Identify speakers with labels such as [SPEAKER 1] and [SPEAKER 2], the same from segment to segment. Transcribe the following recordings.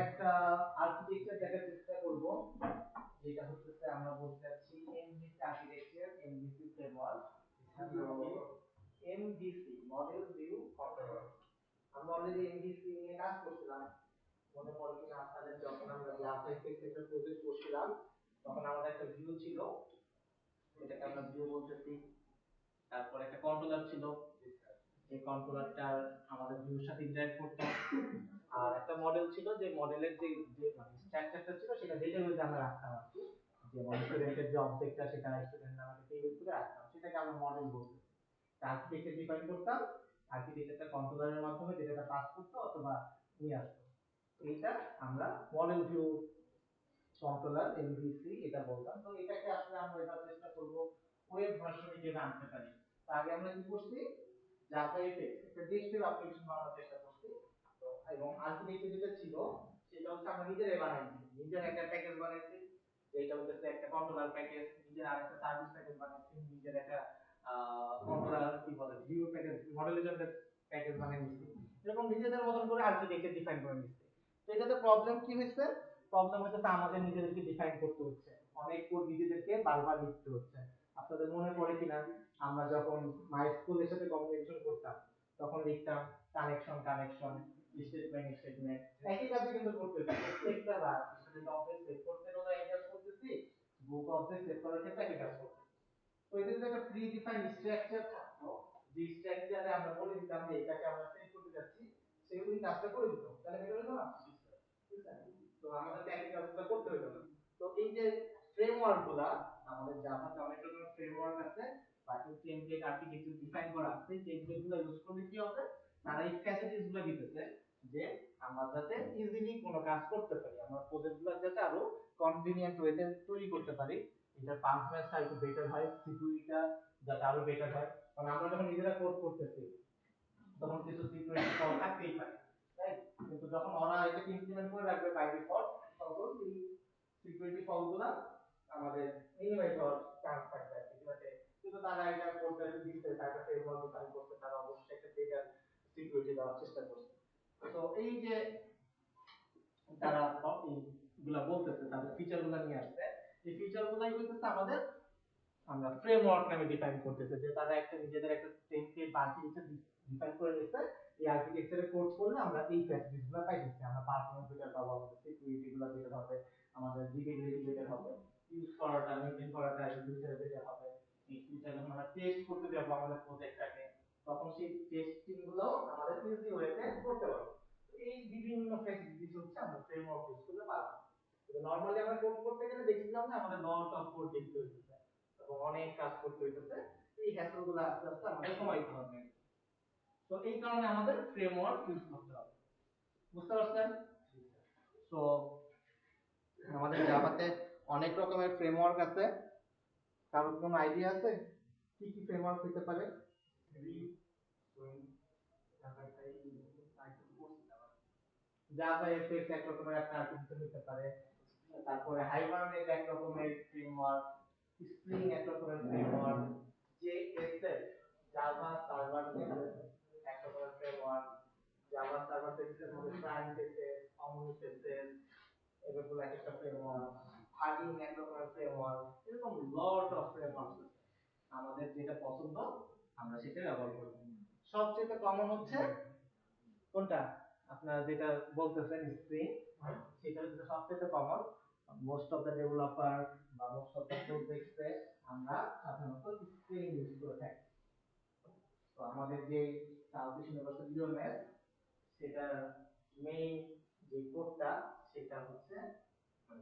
[SPEAKER 1] একটা আর্কিটেকচার দেখার চেষ্টা করব, যেটা হচ্ছে আমরা বলতে চাচ্ছি এমভিসি আর্কিটেকচার, এমভিসি ফ্রেমওয়ার্ক। তো এমভিসি মডেল ভিউ কন্ট্রোলার, আমরা অলরেডি এমভিসি নিয়ে কাজ করছিলাম, মনে পড়ে কিনা আপনাদের? যখন আমরা গ্লাস আর্কিটেকচার প্রজেক্ট করছিলাম তখন আমাদের একটা ভিউ ছিল, এটাকে আমরা ভিউ বলতেছি। তারপর একটা কন্ট্রোলার ছিল, যে কন্ট্রোলারটা আমাদের ভিউর সাথে ইন্টারঅ্যাক্ট করতো। আর একটা মডেল ছিল, যে মডেলের যে মানে স্ট্রাকচারটা ছিল সেটা ডেটাবেজে আমরা রাখতাম আর কি। যে স্টুডেন্টের যে অবজেক্টটা সেটা স্টুডেন্ট আমাদের টেবিল করে রাখতাম, সেটাকে আমরা মডেল বলতাম। আর্কিটেকচার ডিফাইন করতাম, আর্কিটেকচারটা কন্ট্রোলারের মাধ্যমে ডেটাটা পাস করতো অথবা নিয়ে আসতো। এইটা আমরা মডেল ভিউ কন্ট্রোলার এমভিসি এটা বলতাম। তো এটাকে আসলে আমরা এবার চেষ্টা করব ওয়েব ভার্সনে যেটা আনতে পারি। তো আগে আমরা কি করছি, জাভা এফএক্স একটা ডেস্কটপ অ্যাপ্লিকেশন বানানোর চেষ্টা করছি। তো এবং আর্কিটেকচার যেটা ছিল সেটা হচ্ছে আমরা নিজেরাই বানাইছি, নিজের একটা প্যাকেজ বানাইছি, যেটা হচ্ছে একটা কন্ট্রোলার প্যাকেজ, নিজের আরেকটা সার্ভিস প্যাকেজ বানাইছি, নিজের একটা কন্ট্রোলার কি বলে ভিউ প্যাকেজ, মডেলের জন্য প্যাকেজ বানিয়ে নিছি। এরকম নিজেদের মতন করে আর্কিটেকচার ডিফাইন করে নিছি। তো এটাতে প্রবলেম কি হয়েছে? প্রবলেম হচ্ছে আমাদের নিজেদেরকে ডিফাইন করতে হচ্ছে, অনেক কোড নিজেদেরকে বারবার লিখতে হচ্ছে। আপনাদের মনে পড়ে কিনা আমরা যখন মাইস্কুলের সাথে কমিউনিকেশন করতাম তখন লিখতাম কানেকশন কানেকশন, স্টেটমেন্ট স্টেটমেন্ট, একই কাজে কিন্তু করতেছি প্রত্যেকটা বার। স্টুডেন্ট অবজেক্ট সেট করতে হলো একই কাজ করতেছি, বুক অবজেক্ট সেট করার ক্ষেত্রে একই কাজ করতেছি। তো এটা যদি একটা প্রি ডিফাইন্ড স্ট্রাকচার থাকতো, যে স্ট্রাকচারে আমরা বলে দিতাম যে এটাকে আমরা সেট করতে যাচ্ছি, সেই ওই কাজটা করে দিত, তাহলে এটা হলো না। তো আমাদেরকে একই কাজটা করতে হতো না। তো এই যে ফ্রেমওয়ার্ক গুলা, আমাদের জাভাতে অনেক রকমের ফ্রেমওয়ার্ক আছে, বা টেমপ্লেট আর্কিটেকচার ডিফাইন করা আছে। টেমপ্লেট গুলো ইউজ করলে কি হবে, তারা এই ফ্যাসিলিটিস গুলো দিতেছে যে আমরা যাতে ইজিলি কোনো কাজ করতে পারি, আমরা প্রজেক্ট গুলো যাতে আরো কনভিনিয়েন্ট ওয়েতে তৈরি করতে পারি, এটা পারফরম্যান্সটা একটু বেটার হয়, সিকিউরিটিটা যাতে আরো বেটার হয়। কারণ আমরা যখন নিজেরা কোড করতেছি তখন কিছু সিকিউরিটি ফল থাকতেই পারে, রাইট? কিন্তু যখন ওরা এটাকে ইমপ্লিমেন্ট করে রাখবে বাই ডিফল্ট, তখন এই সিকিউরিটি ফলগুলো আমাদের মিনিমাইজ হওয়ার চান্স থাকবে আর কি, ঠিক আছে? কিন্তু তারা এটা করতে দিচ্ছে, তারা ফ্রেমওয়ার্ক ডিফাইন করতে, তারা অবশ্যই একটা বেটার সিকিউরিটি দেওয়ার চেষ্টা করছে। তো এই যে তারা এইগুলা বলতেছে, তাদের ফিচার গুলা নিয়ে আসছে, এই ফিচার গুলাই হইতেছে আমাদের আমরা ফ্রেমওয়ার্ক নামে ডিফাইন করতেছে, যে তারা একটা নিজেদের একটা টেমপ্লেট বা আর্কিটেকচার ডিফাইন করে নিচ্ছে। এই আর্কিটেকচারে কোড করলে আমরা এই ফ্যাসিলিটিসগুলো পাইতেছি, আমরা পারফরম্যান্স বেটার পাবো, আমাদের সিকিউরিটি গুলো বেটার হবে, আমাদের রিডেবিলিটি বেটার হবে, ইউজ করাটা মেইনটেইন করাটা ফিচার বেটার হবে। এই ফিচার যখন আমরা টেস্ট করতে যাব আমাদের প্রজেক্টটাকে, তখন সেই টেস্টিং গুলো আমাদের ইজি ওয়েতে করতে পারবো। এই বিভিন্ন ফ্যাসিলিটিস হচ্ছে আমরা ফ্রেমওয়ার্ক ইউজ করলে পাবো। নরমালি আমরা কোড করতে গেলে দেখছিলাম না আমাদের লট অফ কোড লিখতে হইতেছে এবং অনেক কাজ করতে হইতেছে, এই হ্যাসেল গুলো আস্তে আস্তে আমাদের কমাইতে হবে। তো এই কারণে আমাদের ফ্রেমওয়ার্ক ইউজ করতে হবে, বুঝতে পারছেন? তো আমাদের জাভাতে অনেক রকমের ফ্রেমওয়ার্ক আছে। কারোর কোনো আইডিয়া আছে কি কি ফ্রেমওয়ার্ক হতে পারে? জাভা এফএক্স এক রকমের একটা আর্কিটেকচার হতে পারে, তারপরে হাইবারনেট এক রকমের ফ্রেমওয়ার্ক, স্প্রিং এক রকমের framework, JSS Java server services এক রকমের ফ্রেমওয়ার্ক, জাভা সার্ভার সার্ভিসের মধ্যে ক্লায়েন্ট এসএস, অমনিস এসএস, এগুলো এক একটা ফ্রেমওয়ার্ক, হাগিং এক রকমের ফ্রেমওয়ার্ক, এরকম লট অফ ফ্রেমওয়ার্ক। আমাদের যেটা পছন্দ আমরা সেটা ব্যবহার করব। সবচেয়ে কমন হচ্ছে কোনটা, আপনারা যেটা বলতেছেন স্প্রিং, সেটা হচ্ছে সবচেয়ে common. Most of the developer বা মোস্ট অফ দ্য প্রজেক্টসে আমরা সাধারণত স্প্রিং ইউজ করে থাকি। তো আমাদের যে সাউথ ইস্ট ইউনিভার্সিটি ইউএমএস, সেটার মেইন যে কোডটা সেটা হচ্ছে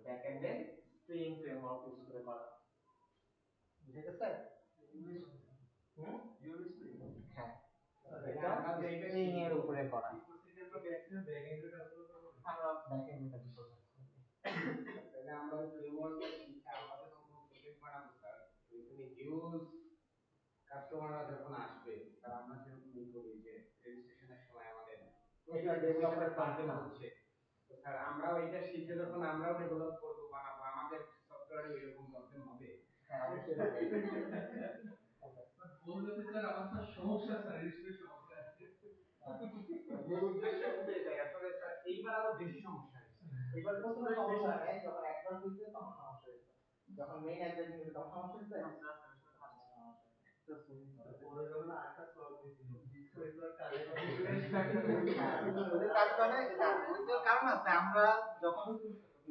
[SPEAKER 1] ব্যাকএন্ডে স্প্রিং ফ্রেমওয়ার্ক ইউজ করে করা, বুঝতে পারছেন? হ্যাঁ, এটা স্প্রিং এর উপরে করা, আমরা ব্যাকএন্ডটা দিতে পারছি।
[SPEAKER 2] তাহলে আমরা ফ্রেমওয়ার্কটা শিখে আমাদের যখন প্রজেক্ট বানাবো স্যার, ওইখানে হিউজ কাস্টমাররা যখন আসবে, স্যার আমরা যেরকম করি যে রেজিস্ট্রেশনের সময় আমাদের
[SPEAKER 1] এটা ডেভেলপারের প্রবলেম
[SPEAKER 2] হচ্ছে, তো স্যার আমরা ওইটা শিখে যখন আমরাও ডেভেলপ করবো বানাবো, আমাদের সফটওয়্যারে এরকম প্রবলেম হবে।
[SPEAKER 1] হ্যাঁ অবশ্যই
[SPEAKER 3] বলতে স্যার আমার তো সমস্যা, স্যার রেজিস্ট্রেশন সমস্যা।
[SPEAKER 2] মূল উদ্দেশ্য কিন্তু এটাই, আসলে স্যার এইবার আরো বেশি সমস্যা হচ্ছে।
[SPEAKER 1] ওদের কাজ করে না, এটা ওইটার কারণ আছে। আমরা যখন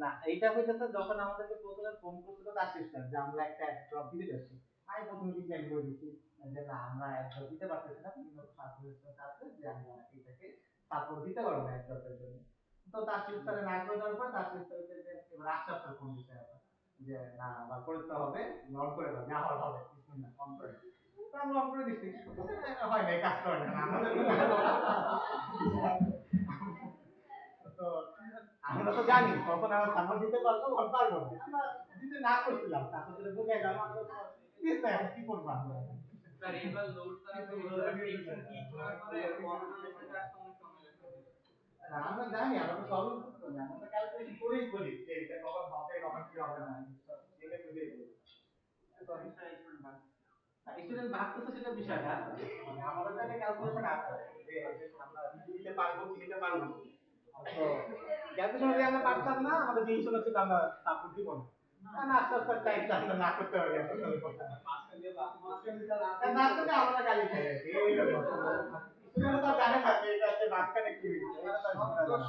[SPEAKER 1] না এইটা হইতেছে যখন আমাদেরকে প্রথমে ফোন করছিল তার সিস্টেম যে আমরা একটা অ্যাড্রপ দিতে যাচ্ছি, আমি প্রথমে ডিক্লাইন করে দিচ্ছি যে না আমরা অ্যাড্রপ দিতে পারতেছি না, বিভিন্ন সার্ভিসের কাছে যে আমরা এটাকে সাপোর্ট দিতে পারবো না অ্যাড্রপের জন্য। তো তার সিস্টেমে না করে দেওয়ার পর তার সিস্টেমে যে এবার আশ্বাস ফোন দিচ্ছে যে না আবার করতে হবে, অন করে দাও, যা হওয়ার হবে, বিসমিল্লাহ অন করে। তো আমরা অন করে দিচ্ছি, হয় না, কাজ করে না আমাদের। তো আমরা তো জানি কখন আমরা সাপোর্ট দিতে পারবো কখন পারবো না, আমরা দিতে না করছিলাম, তারপর যদি বুঝে গেল আমরা তো দিতে কি করবো আমরা।
[SPEAKER 3] স্যার এবার লোড করার পর টেনশন কি করার পরে বর্তমানের সাথে আসতে অনেক সময় লাগবে।
[SPEAKER 1] না, আমরা জানি, আমরা তো সলভ করতে পারি, আমরা তো ক্যালকুলেশন করেই বলি যে এটা কখন হবে কখন কি হবে না, এটা বুঝেই বলি। স্টুডেন্ট ভাবতেছে সেটা বিষয় না, মানে আমাদের তো একটা ক্যালকুলেশন আছে যে আমরা দিতে পারবো কি দিতে পারবো না। তো ক্যালকুলেশন যদি আমরা পারতাম না, আমাদের ডিসিশন হচ্ছে আমরা সাপোর্ট দিব না, কারণ আস্তে আস্তে টাইমটা আমরা না করতে পারি, আমরা সলভ করতে পারি। মাঝখানে আমরা গালি খাই আর কি, এইরকম। স্টুডেন্ট তো জানে না যে এটা হচ্ছে মাঝখানে কি হয়েছে, এটা তো স্টুডেন্ট জানে না।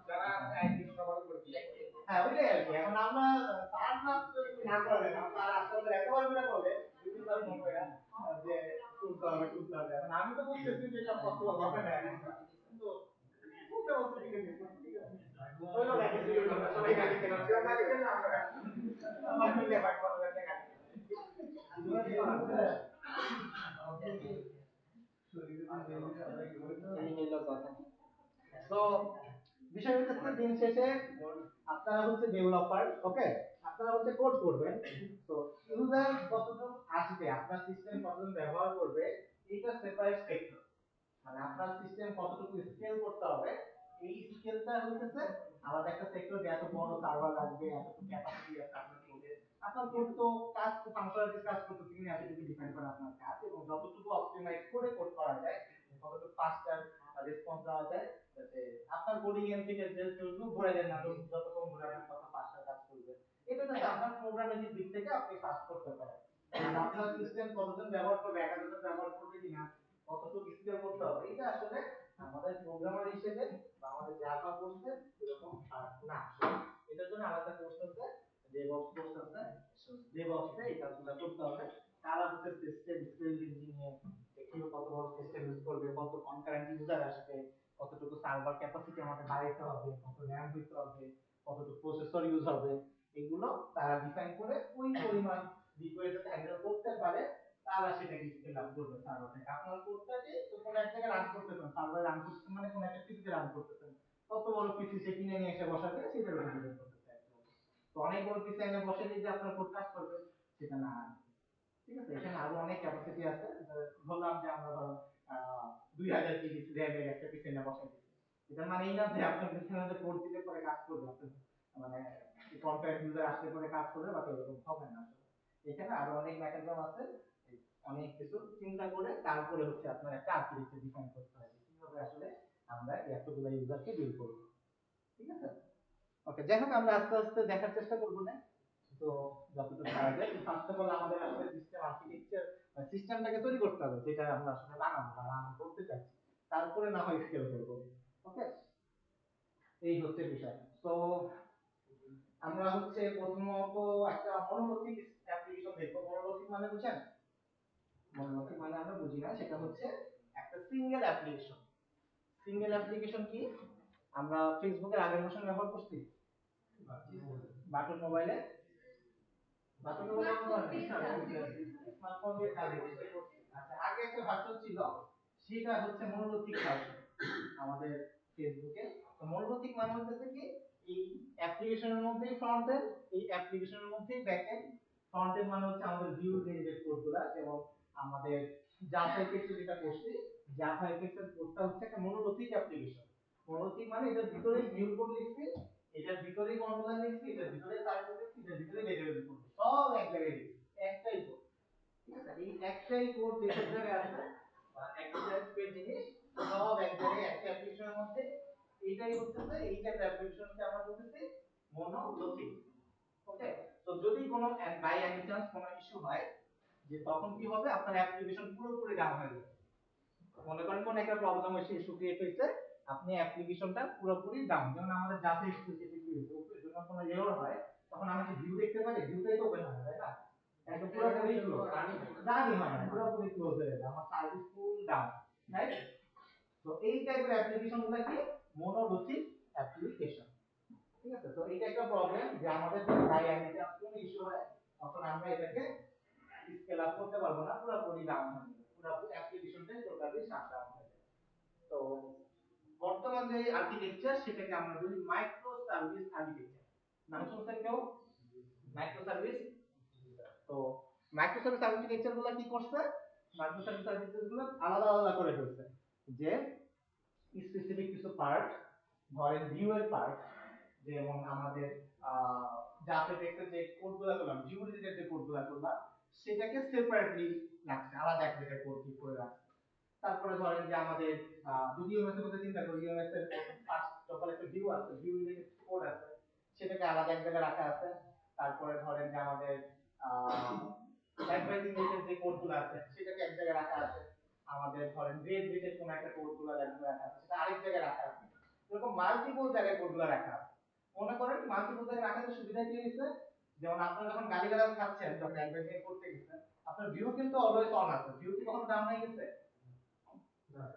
[SPEAKER 2] যারা আছে আইডি সবার উপর দিয়ে
[SPEAKER 1] হ্যাঁ ওইটাই আর কি। এখন আমরা তার না করে না, তার আস্তে আস্তে এতবার করে বলে দুই তিনবার ফোন করে যে তুলতে হবে। এখন আমি তো বলতেছি যে এটা পসিবল হবে না, কিন্তু বলতে বলতে ঠিক আছে ঠিক আছে হইলো না কিছু হইলো না, সবাই গালি কেন কেউ গালি কেন আমরা আমার মিলে ভাগ করার একটা গালি। এই হইলো কথা। তো বিষয় হচ্ছে দিন শেষে আপনারা হচ্ছে ডেভেলপার, ওকে, আপনারা হচ্ছে কোড করবেন। তো ইউজার কতজন আসবে, আপনার সিস্টেম কতজন ব্যবহার করবে, এটা সেপারেট সেক্টর। মানে আপনার সিস্টেম কতটুকু স্কেল করতে হবে, এই স্কেলটা হচ্ছে আলাদা একটা সেক্টর, যে এত বড় সার্ভার লাগবে, এতটুকু ক্যাপাসিটি আছে আপনার কোডে। আপনার কোড তো কাজ ফাংশনালিটি কাজ করতে গেলে এতটুকু ডিপেন্ড করে আপনার কাজ, এবং যতটুকু অপটিমাইজ করে কোড করা যায়, কতটুকু ফাস্টার রেসপন্স দেওয়া যায়, যাতে আপনার কোডিং এর থেকে যেটুকু ঘুরে যায় না, যতক্ষণ ঘুরাবেন তত ফাস্টার কাজ করবে। এটা হচ্ছে আপনার প্রোগ্রামিং দিক থেকে আপনি ফাস্ট করতে পারেন। আর আপনার সিস্টেম কতজন ব্যবহার করবে, 1000 ব্যবহার করবে কিনা, কতটুকু স্কেল করতে হবে, এটা আসলে আমাদের প্রোগ্রামার হিসেবে বা আমাদের জাভা কোর্সে এরকম না। এটার জন্য আলাদা কোর্স আছে, ডেভঅপস কোর্স আছে, ডেভঅপসে এই কাজগুলো করতে হবে। তারা হচ্ছে সিস্টেম স্কেল ইঞ্জিনিয়ার, কিভাবে কত বড় সিস্টেম ইউজ করবে, কত কনকারেন্ট ইউজার আসবে, কতটুকু সার্ভার ক্যাপাসিটি আমাদের বাড়াইতে হবে, কত র্যাম দিতে হবে, কতটুকু প্রসেসর ইউজ হবে, এগুলো তারা ডিফাইন করে ওই পরিমাণ রিকোয়েস্ট হ্যান্ডেল করতে পারে, তারা সেটাকে স্কেল আপ করবে সার্ভার থেকে। আপনার কোডটাকে তো কোনো এক জায়গায় রান করতেছেন, সার্ভারে রান করতেছেন মানে কোনো একটা পিসিতে রান করতেছেন, কত বড় পিসি সে কিনে নিয়ে এসে বসাবে সেটার উপর ডিপেন্ড করতেছে। তো অনেক বড় পিসি এনে বসে দিয়ে আপনার কোড কাজ করবে সেটা না, ঠিক আছে। এখানে আরো অনেক ক্যাপাসিটি আছে, বললাম যে আমরা ধরো 2000 কেজি র্যামের একটা পিসি এনে বসাই দিচ্ছি, এটা মানে এই না যে আপনার পিছনে কোড দিলে পরে কাজ করবে, আপনার মানে কনকারেন্ট ইউজার আসলে পরে কাজ করবে বা এরকম হবে না। এখানে আরো অনেক মেকানিজম আছে, অনেক কিছু চিন্তা করে তারপরে হচ্ছে আপনার একটা আর্কিটেকচার ডিফাইন করতে হবে কিভাবে আসলে আমরা এতগুলো ইউজারকে ডিল করব, ঠিক আছে। ওকে, যাই হোক আমরা আস্তে আস্তে দেখার চেষ্টা করবো না। তো যতটুকু পারা যায়, ফার্স্ট অফ অল আমাদের আসলে সিস্টেম আর্কিটেকচার সিস্টেমটাকে তৈরি করতে হবে, যেটা আমরা আসলে বানাবো বা রান করতে চাচ্ছি, তারপরে না হয় স্কেল করবো। ওকে, এই হচ্ছে বিষয়। তো আমরা হচ্ছে প্রথমত একটা মনোলজিক অ্যাপ্লিকেশন দেখবো। মনোলজিক মানে বুঝেন? মনোলজিক মানে আমরা বুঝি না, সেটা হচ্ছে একটা সিঙ্গেল অ্যাপ্লিকেশন। সিঙ্গেল অ্যাপ্লিকেশন কি? আমরা ফেসবুকের আগের ভার্সন ব্যবহার করছি, বাটন মোবাইলে, বাটন মোবাইলে স্মার্টফোন দিয়ে চালিয়ে দিতে করছি। আচ্ছা, আগে একটা ভার্সন ছিল, সেটা হচ্ছে মনোলজিক ভার্সন আমাদের ফেসবুকে। তো মনোলজিক মানে হচ্ছে কি, এই অ্যাপ্লিকেশনের মধ্যেই ফ্রন্ট এন্ড, এই অ্যাপ্লিকেশনের মধ্যেই ব্যাক এন্ড। ফ্রন্ট এন্ড মানে হচ্ছে আমাদের ভিউ রিলেটেড কোডগুলো, যেমন আমাদের জাভা এফএক্স যেটা করছি, জাভা এফএক্স এর কোডটা হচ্ছে একটা মনোলজিক অ্যাপ্লিকেশন। মনোলজিক মানে এটার ভিতরেই ভিউ কোড লিখছি, এটার ভিতরেই ফর্মুলা লিখছি, এটার ভিতরেই সার্ভিস লিখছি, এটার ভিতরেই ভেরিয়েবল কোড, সব এক জায়গায় লিখছি, একটাই কোড, ঠিক আছে। এই একটাই কোড যে সব জায়গায় আছে বা একটা টাইপের জিনিস সব এক জায়গায় একটা অ্যাপ্লিকেশনের মধ্যে, এইটাই হচ্ছে এই টাইপের অ্যাপ্লিকেশনকে আমরা বলতেছি মনোলজিক। ওকে, তো যদি কোনো বাই এনি চান্স কোনো ইস্যু হয়, যে তখন কি হবে, আপনার অ্যাপ্লিকেশন পুরোপুরি ডাউন হয়ে যাবে। মনে করেন কোন একটা প্রবলেম হয়েছে, ইস্যু ক্রিয়েট হয়েছে, আপনি অ্যাপ্লিকেশনটা পুরোপুরি ডাউন, যেমন আমাদের জাভা স্পেসিফিক ওপেন জন্য কোনো এরর হয়, তখন আমি কি ভিউ দেখতে পারি? ভিউটাই তো ওপেন হয় না, তাই না? একদম পুরোপুরি ক্লোজ, রানই হয় না, পুরোপুরি ক্লোজ হয়ে যায়, আমার সার্ভিস ফুল ডাউন, রাইট? তো এই টাইপের অ্যাপ্লিকেশন গুলো কি মনোলিথিক অ্যাপ্লিকেশন, ঠিক আছে? তো এটা একটা প্রবলেম যে আমাদের যদি ডাইনামিক কোনো ইস্যু হয়, তখন আমরা এটাকে স্কেল আপ করতে পারবো না, পুরোপুরি ডাউন হয়ে যাবে, পুরো অ্যাপ্লিকেশনটাই টোটালি শাটডাউন হয়ে যাবে। তো বর্তমান যে আর্কিটেকচার সেটাকে আমরা বলি মাইক্রো সার্ভিস আর্কিটেকচার। নাম শুনছেন কেউ মাইক্রো সার্ভিস? তো মাইক্রো সার্ভিস আর্কিটেকচার গুলো কি করছে? মাইক্রো সার্ভিস আর্কিটেকচার গুলো আলাদা আলাদা করে ফেলছে, যে স্পেসিফিক কিছু পার্ট, ধরেন ভিউ এর পার্ট, যেমন আমাদের জাভেটেক্সের যে কোডগুলো করলাম, ভিউ রিলেটেড যে কোডগুলো করলাম, সেটাকে সেপারেটলি রাখছে, আলাদা এক জায়গায় কোড করে রাখছে। তারপরে ধরেন যে আমাদের যদি ইউএমএস এর কথা চিন্তা করি, ইউএমএস এর ফার্স্ট যখন একটা ভিউ আছে, ভিউ রিলেটেড কোড আছে, সেটাকে আলাদা এক জায়গায় রাখা আছে। তারপরে ধরেন যে আমাদের অ্যাডভাইজিং রিলেটেড যে কোডগুলো আছে, সেটাকে এক জায়গায় রাখা আছে। আমাদের ধরেন গ্রেড রিলেটেড কোন একটা কোডগুলো রাখা আছে, সেটা আরেক জায়গায় রাখা আছে। এরকম মাল্টিপল জায়গায় কোডগুলো রাখা আছে। মনে করেন মাল্টিপল জায়গায় রাখাতে সুবিধা কি হয়েছে, যেমন আপনারা যখন গালিগালাজ খাচ্ছেন, যখন অ্যাডভাইজিং করতে গেছেন, আপনার ভিউ কিন্তু অলওয়েজ অন আছে, ভিউ কি কখনো ডাউন হয়ে গেছে?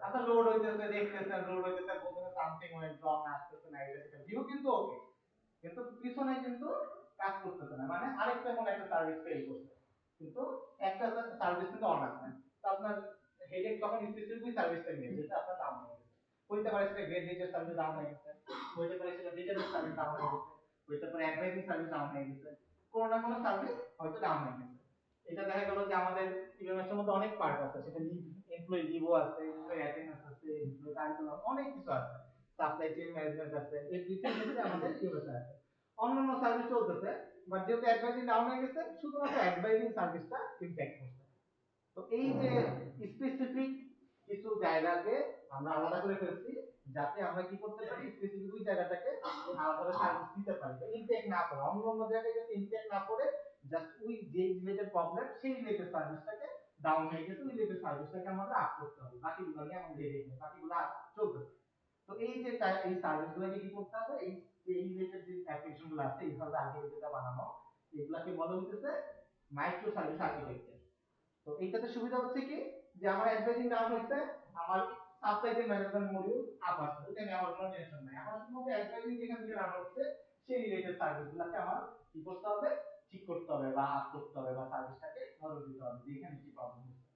[SPEAKER 1] আপনার লোড হইতেছে, দেখতেছেন লোড হইতেছে, বলতেছে সামথিং ওয়েন্ট রং, আসতেছে না, এটা সেটা, ভিউ কিন্তু ওকে, কিন্তু পিছনে কিন্তু কাজ করতেছে না, মানে আরেকটা কোন একটা সার্ভিস ফেল করছে, কিন্তু একটা সার্ভিস কিন্তু অন আছে। তো আপনার হেডেক তখন স্পেসিফিক সার্ভিসটা নিয়ে, যেটা আপনার ডাউন হয়ে গেছে, হইতে পারে সেটা গ্রেড রিলেটেড সার্ভিস ডাউন হয়ে গেছে, হইতে পারে সেটা ডেটাবেস সার্ভিস ডাউন হয়ে গেছে, হইতে পারে অ্যাডভাইজিং সার্ভিস ডাউন হয়ে গেছে, কোনো না কোনো সার্ভিস হয়তো ডাউন হয়ে গেছে। এটা দেখা গেল যে আমাদের ইউএমএস এর মধ্যে অনেক পার্ট আছে, সেটা লিভ, এমপ্লয়ি লিভও আছে, এমপ্লয়ি অ্যাটেন্ডেন্স আছে, এমপ্লয়ি কারিকুলাম, অনেক কিছু আছে, সাপ্লাই চেইন ম্যানেজমেন্ট আছে, এভরিথিং হচ্ছে আমাদের ইউএমএস এ আছে। অন্যান্য সার্ভিস চলতেছে, বাট যেহেতু অ্যাডভাইজিং ডাউন হয়ে গেছে, শুধুমাত্র অ্যাডভাইজিং সার্ভিসটা ইমপ্যাক্ট করছে। তো এই যে স্পেসিফিক কিছু জায়গাকে আমরা আলাদা করে ফেলছি, যাতে আমরা কি করতে পারি, স্পেসিফিক ওই জায়গাটাকে আলাদাভাবে সার্ভিস দিতে পারি, ইমপ্যাক্ট না করে, অন্য অন্য জায়গায় যাতে ইমপ্যাক্ট না করে, জাস্ট ওই যে রিলেটেড প্রবলেম, সেই রিলেটেড সার্ভিসটাকে ডাউন হয়ে গেছে, ওই রিলেটেড সার্ভিসটাকে আমাদের আপ করতে হবে, বাকিগুলো নিয়ে আমাদের হেডেক নেই, বাকিগুলো চলবে। তো এই যে এই সার্ভিসগুলোকে কি করতে হবে, এই যে রিলেটেড যে অ্যাপ্লিকেশনগুলো আছে, এইভাবে আর্কিটেকচারটা বানানো, এগুলাকে বলা হইতেছে মাইক্রো সার্ভিস আর্কিটেকচার। তো এইটাতে সুবিধা হচ্ছে কি, যে আমার অ্যাডভাইজিং ডাউন হচ্ছে, আমার supply chain management module up আছে, ওটা নিয়ে আমার কোনো টেনশন নাই, আমার শুধু অ্যাডভাইজিং যেখান থেকে রান হচ্ছে, সেই রিলেটেড সার্ভিসগুলোকে আমার কি করতে হবে, ঠিক করতে হবে, বা আপ করতে হবে, বা সার্ভিসটাকে নজর দিতে হবে যে এখানে কি প্রবলেম হচ্ছে।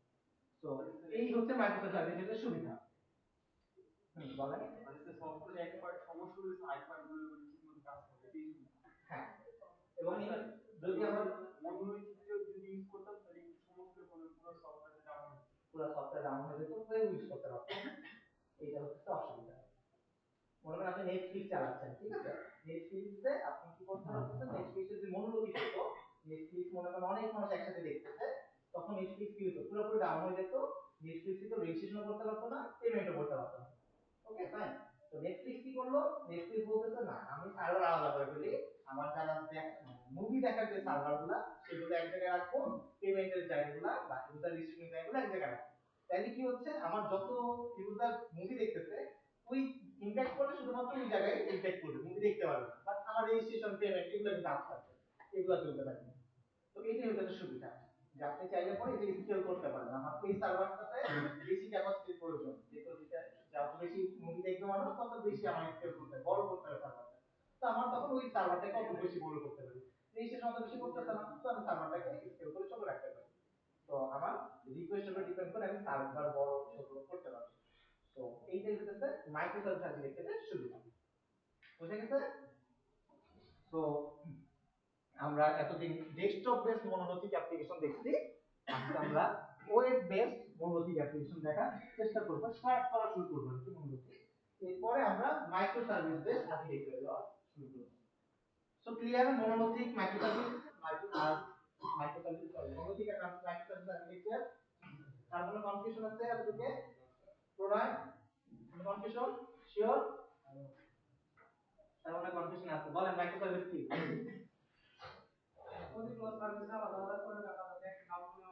[SPEAKER 1] তো এই হচ্ছে মাইক্রো সার্ভিসের সুবিধা। বলেন।
[SPEAKER 3] মানে সফটওয়্যার এক পার্ট সমস্যা হলে আরেক পার্ট গুলো ঠিকমতো কাজ করে, এটাই সুবিধা।
[SPEAKER 1] হ্যাঁ, এবং যদি আমরা
[SPEAKER 3] মনোলিথিক যদি ইউজ করতাম তাহলে সমস্ত পুরো সফটওয়্যারটা ডাউন হয়ে যেত।
[SPEAKER 1] পুরো সফটওয়্যার ডাউন হয়ে যেত, ওই ইউজ করতে পারতাম না। এইটা হচ্ছে অসুবিধা। মনে করেন আপনি নেটফ্লিক্স চালাচ্ছেন, ঠিক আছে? নেটফ্লিক্সে আপনি কি করতে পারতেছেন, নেটফ্লিক্সের যে মনোলিথিক হতো, নেটফ্লিক্স মনে করেন অনেক মানুষ একসাথে দেখতেছে, তখন নেটফ্লিক্স কি হতো, পুরোপুরি ডাউন হয়ে যেত, নেটফ্লিক্স থেকে রেজিস্ট্রেশন করতে পারতো না, পেমেন্টও করতে পারতো না। Okay fine. তো নেটফ্লিক্স কি করলো, নেটফ্লিক্স বলতেছে না, আমি সার্ভার আলাদা করে ফেলি, আমার যারা মুভি দেখার যে সার্ভার গুলা, সেগুলো এক জায়গায় রাখবো, পেমেন্টের জায়গাগুলা বা ইউজার রেজিস্ট্রেশন জায়গাগুলো এক জায়গায় রাখবো। তাইলে কি হচ্ছে, আমার যত ইউজার মুভি দেখতেছে, ওই ইমপ্যাক্ট করলে শুধুমাত্র ওই জায়গায় ইমপ্যাক্ট করবে, মুভি দেখতে পারবে না, বাট আমার রেজিস্ট্রেশন পেমেন্ট এগুলো কিন্তু আপ থাকবে, এগুলো চলতে থাকবে। তো এইটাই হচ্ছে সুবিধা, যে আপনি চাইলে পরে এটা স্কেল করতে পারেন, আমার ওই সার্ভারটাতে বেশি ক্যাপাসিটির প্রয়োজন, যেহেতু যত বেশি মুভি দেখবে মানুষ, তত বেশি আমার স্কেল করতে হবে, বড় করতে হবে সার্ভারটা। তো আমার তখন ওই সার্ভারটাকে অত বেশি বড় করতে পারি, রেজিস্ট্রেশন অত বেশি করতেছে না, তো আমি সার্ভারটাকে স্কেল করে ছোট রাখতে পারি। তো আমার রিকোয়েস্টের উপর ডিপেন্ড করে আমি সার্ভার বড় ছোট করতে পারি। তো এইটাই হচ্ছে মাইক্রো সার্ভিস আর্কিটেকচারের সুবিধা। বুঝে গেছে? তো আমরা এতদিন ডেস্কটপ বেসড মনোলিথিক অ্যাপ্লিকেশন দেখছি, আজকে আমরা ওয়েব বেসড মনোলিথিক অ্যাপ্লিকেশন দেখার চেষ্টা করব, স্টার্ট করা শুরু করব কি মনোলিথিক, এরপরে আমরা মাইক্রো সার্ভিস বেসড আর্কিটেকচার দেওয়া শুরু করব। So clear, monolithic micro service, micro service monolithic আর মাইক্রো সার্ভিস আর্কিটেকচার, তার কোনো কনফিউশন আছে এতটুকু? প্রণয়, কনফিউশন? শিওর? তার মানে কনফিউশন আছে, বলেন মাইক্রো সার্ভিস কি?
[SPEAKER 3] প্রতিগুলো সার্ভিস আলাদা আলাদা করে দেখা যাবে, একটা ডাউন হলে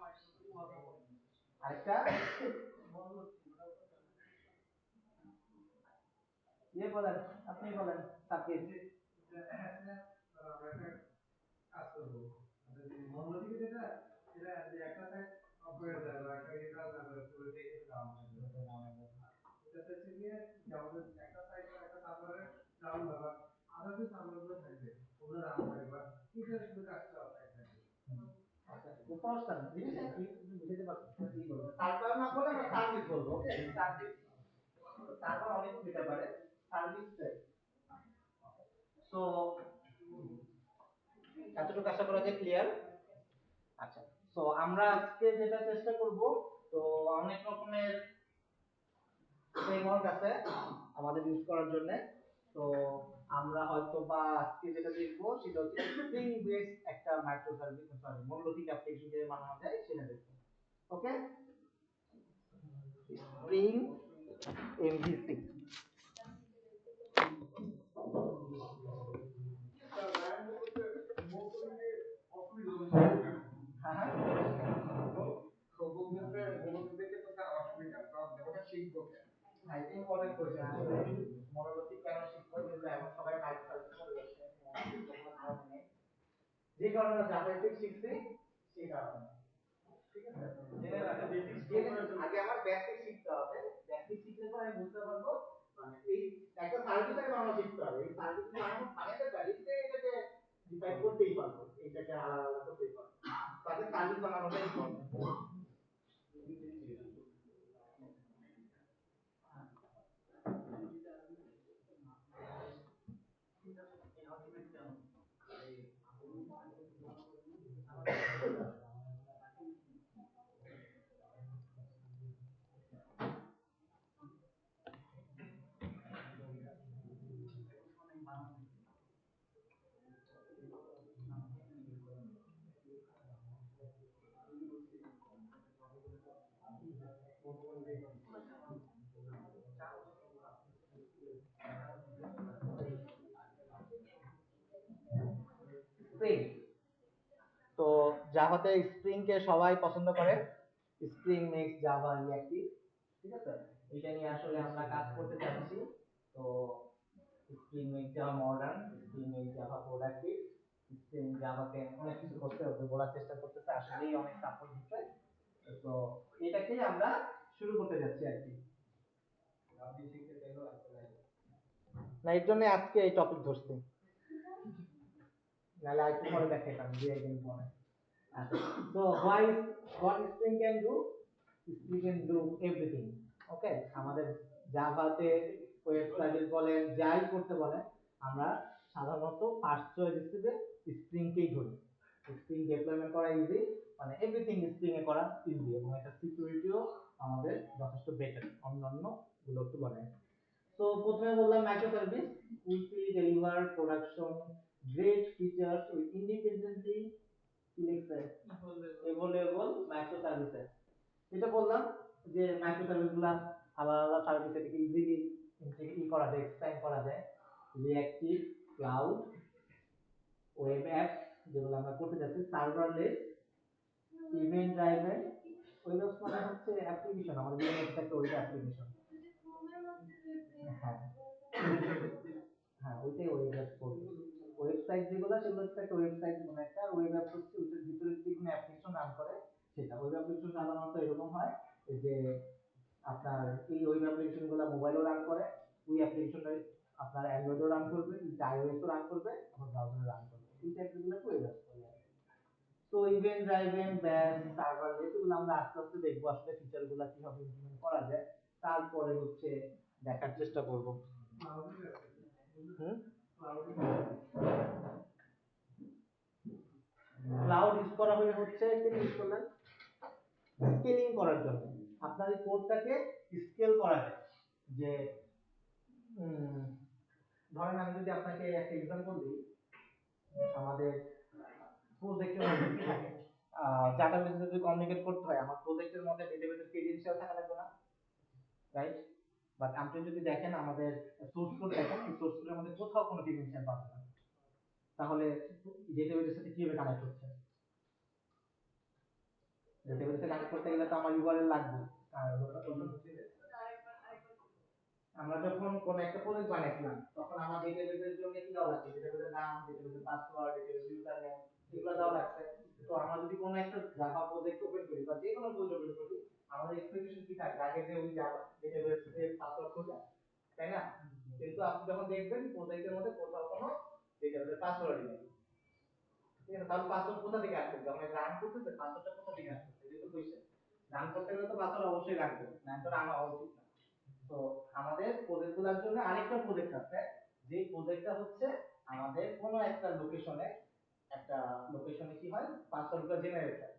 [SPEAKER 1] একটা ইয়ে বলেন, আপনি বলেন সাকিব।
[SPEAKER 2] কাজ করবো মনোলজিকে যেটা সেটা যে একটা সাইড অপারেটর বা একটা ইন্টারনাল সার্ভার পুরো দেখে দাও এটা হচ্ছে গিয়ে যে আমাদের একটা সাইড একটা সার্ভারের ডাউন বা আদার যে সার্ভারগুলো থাকবে ওগুলো রান করে বা এটা শুধু কাজটা অফলাইন থাকবে।
[SPEAKER 1] আচ্ছা উপস্থান জিনিসটা কি বুঝতে পারছেন কি বলবো, সার্ভার না বলে আমরা সার্ভিস বলবো। ওকে সার্ভিস, সার্ভার অনেক কিছু দিতে পারে, সার্ভিস। সো এতটুকু আশা করা যায় ক্লিয়ার। আচ্ছা, তো আমরা আজকে যেটা চেষ্টা করব, তো অনেক রকমের ফ্রেমওয়ার্ক আছে আমাদের ইউজ করার জন্য। তো আমরা হয়তো বা আজকে যেটা দেখবো সেটা হচ্ছে স্প্রিং বেস একটা micro service, sorry monolithic application দিয়ে বানানো যায় সেটা দেখবো। ওকে, স্প্রিং এমভিসি। ইম্পর্টেন্ট কোশ্চেন আসলে মনোলিথিক কেন শিখবো, কিন্তু এখন সবাই মাইক্রো সার্ভিস করে যাচ্ছে, যে কারণে জাভাস্ক্রিপ্ট শিখছি সেই কারণে। ঠিক আছে, আগে আমার বেসিক শিখতে হবে, বেসিক শিখলে পরে আমি বুঝতে পারবো মানে এই একটা সার্ভিস আগে বানানো শিখতে হবে। এই সার্ভিস বানানো বানাতে পারি যে এটাকে ডিফাইন করতেই পারবো, এইটাকে আলাদা আলাদা করতেই পারবো। তাকে সার্ভিস বানানোটা ইম্পর্টেন্ট। স্প্রিং, তো জাভাতে স্প্রিং কে সবাই পছন্দ করে। স্প্রিং মেক্স জাভা রিঅ্যাক্টিভ, ঠিক আছে, এটা নিয়ে আসলে আমরা কাজ করতে চাচ্ছি। তো spring makes java modern, spring makes java productive, spring জাভাকে অনেক কিছু করতে হবে বলার চেষ্টা করতেছে, আসলেই অনেক সাপোর্ট দিচ্ছে। তো এটাকেই আমরা শুরু করতে যাচ্ছি আর কি।
[SPEAKER 2] আপনি শিখতে চাইলেও আসতে লাগে
[SPEAKER 1] না, এর জন্য আজকে এই টপিক ধরছি, নাহলে আরেকটু পরে দেখাইতাম যে একদিন পরে। আচ্ছা, so what Spring can do? Spring can do everything. Okay, আমাদের জাভাতে ওয়েব সার্ভিস বলেন যাই করতে বলেন, আমরা সাধারণত ফার্স্ট চয়েস হিসেবে স্প্রিং কেই ধরি। স্প্রিং ডেভেলপমেন্ট করা ইজি, মানে এভরিথিং স্প্রিং এ করা ইজি, এবং এটা সিকিউরিটিও আমাদের যথেষ্ট বেটার অন্যান্য গুলোর তুলনায়। তো প্রথমে বললাম micro service quickly deliver production great features with independently available micro services. এটা বললাম যে মাইক্রো সার্ভিসগুলো আলাদা আলাদা সার্ভিস থেকে ইজিলি করা যায়, এক্সপ্যান্ড করা যায়। রিঅ্যাক্টিভ, ক্লাউড, ওয়েব অ্যাপস যেগুলো আমরা করতে যাচ্ছি, serverless, event driven. Web apps মানে হচ্ছে অ্যাপ্লিকেশন, আমাদের বিভিন্ন একটা ওয়েব অ্যাপ্লিকেশন। হ্যাঁ হ্যাঁ, ওইটাই ওয়েব অ্যাপস বলবো। ওয়েবসাইট যেগুলো সেগুলো হচ্ছে একটা ওয়েবসাইট, মানে একটা ওয়েব অ্যাপ হচ্ছে ওইটার ভিতরে যদি কোনো অ্যাপ্লিকেশন রান করে সেটা ওয়েব অ্যাপ্লিকেশন। সাধারণত এরকম হয় যে আপনার এই ওয়েব অ্যাপ্লিকেশন গুলো মোবাইলও রান করে, ওই অ্যাপ্লিকেশনটা আপনার অ্যান্ড্রয়েডও রান করবে, আইওএসও রান করবে, আবার ব্রাউজারে রান করবে। এই টাইপগুলোকে ওয়েব অ্যাপস বলে। তো ইভেন্ট ড্রাইভেন, ব্যাস, সার্ভারলেস, এগুলো আমরা আস্তে আস্তে দেখবো আসলে ফিচারগুলো কিভাবে ইমপ্লিমেন্ট করা যায়, তারপরে হচ্ছে দেখার চেষ্টা করব। ক্লাউড ইউজ করা হলে হচ্ছে কি ইউজ করলেন, স্কেলিং করার জন্য। আপনার এই কোডটাকে স্কেল করা যায়, যে ধরেন আমি যদি আপনাকে একটা एग्जांपल দিই, আমাদের প্রজেক্টের মধ্যে কি থাকে, ডাটাবেসে যদি কমিউনিকেট করতে হয়, আমার প্রজেক্টের মধ্যে ডেটাবেসের ক্রেডেনশিয়াল থাকা লাগবে না, রাইট? বাট আপনি যদি দেখেন আমাদের সোর্স কোড দেখেন, এই সোর্স কোডের মধ্যে কোথাও কোনো ক্রেডেনশিয়াল পাবেন না। তাহলে ডেটাবেসের সাথে কিভাবে কানেক্ট হচ্ছে? ডেটাবেসে কানেক্ট করতে গেলে তো আমার ইউআরএল লাগবে। আর আমরা যখন কোন একটা প্রজেক্ট বানাইছিলাম তখন আমার ডেটাবেসের জন্য কি দেওয়া লাগবে, ডেটাবেসের নাম, ডেটাবেসের পাসওয়ার্ড, ডেটাবেস ইউজার নেম, এগুলো দেওয়া লাগছে। তো আমরা যদি কোনো একটা জাভা প্রজেক্ট ওপেন করি বা যে কোনো প্রজেক্ট ওপেন করি, আমাদের এক্সপেকটেশন কি থাকে, আগে যে ওই জাভা ডেটাবেসের পাসওয়ার্ড খোঁজা, তাই না? কিন্তু আপনি যখন দেখবেন প্রজেক্টের মধ্যে কোথাও কোনো ডেটাবেসের পাসওয়ার্ডই নেই, ঠিক আছে? তাহলে পাসওয়ার্ড কোথা থেকে আসবে? যখন এটা রান করতেছে পাসওয়ার্ডটা কোথা থেকে আসবে, এটা তো কোশ্চেন। রান করতে গেলে তো পাসওয়ার্ড অবশ্যই লাগবে, না তো রান হওয়া উচিত না। তো আমাদের প্রজেক্টগুলোর জন্য আরেকটা প্রজেক্ট আছে, যে প্রজেক্টটা হচ্ছে আমাদের কোনো একটা লোকেশনে কি হয়, পাসওয়ার্ডগুলো জেনারেট হয়।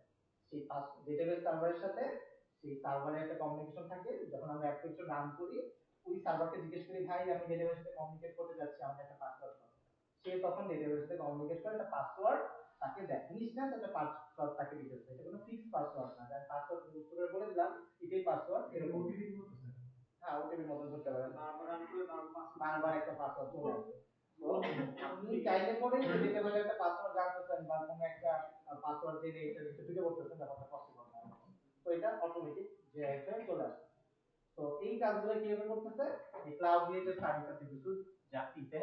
[SPEAKER 1] সেই ডেটাবেস সার্ভারের সাথে সেই সার্ভারের একটা কমিউনিকেশন থাকে। যখন আমরা অ্যাপ্লিকেশন রান করি, ওই সার্ভারকে জিজ্ঞেস করি, ভাই আমি ডেটাবেসের সাথে কমিউনিকেট করতে যাচ্ছি, আমাকে একটা পাসওয়ার্ড দাও। সে তখন ডেটাবেসের সাথে কমিউনিকেট করে একটা পাসওয়ার্ড তাকে দেয়, ইনস্ট্যান্স একটা পাসওয়ার্ড তাকে দিতেছে। এটা কোনো ফিক্সড পাসওয়ার্ড না, যার পাসওয়ার্ড মুখস্থ করে বলে দিলাম এটাই পাসওয়ার্ড, এরকম ওটিপি বলতেছে। হ্যাঁ, ওটিপির মতন ধরতে পারেন, বারবার রান করে বারবার একটা পাসওয়ার্ড চলে আসবে। তো আপনি চাইলে পরে যে ডেটাবেসের একটা পাসওয়ার্ড জানতেছেন বা কোনো একটা পাসওয়ার্ড জেনে এটা ঢুকে পড়তেছেন, ব্যাপারটা পসিবল না। তো এটা অটোমেটিক যে একটা চলে আসে। তো এই কাজগুলো কিভাবে করতেছে, এই ক্লাউড রিলেটেড সার্ভিস আছে কিছু জাতিতে,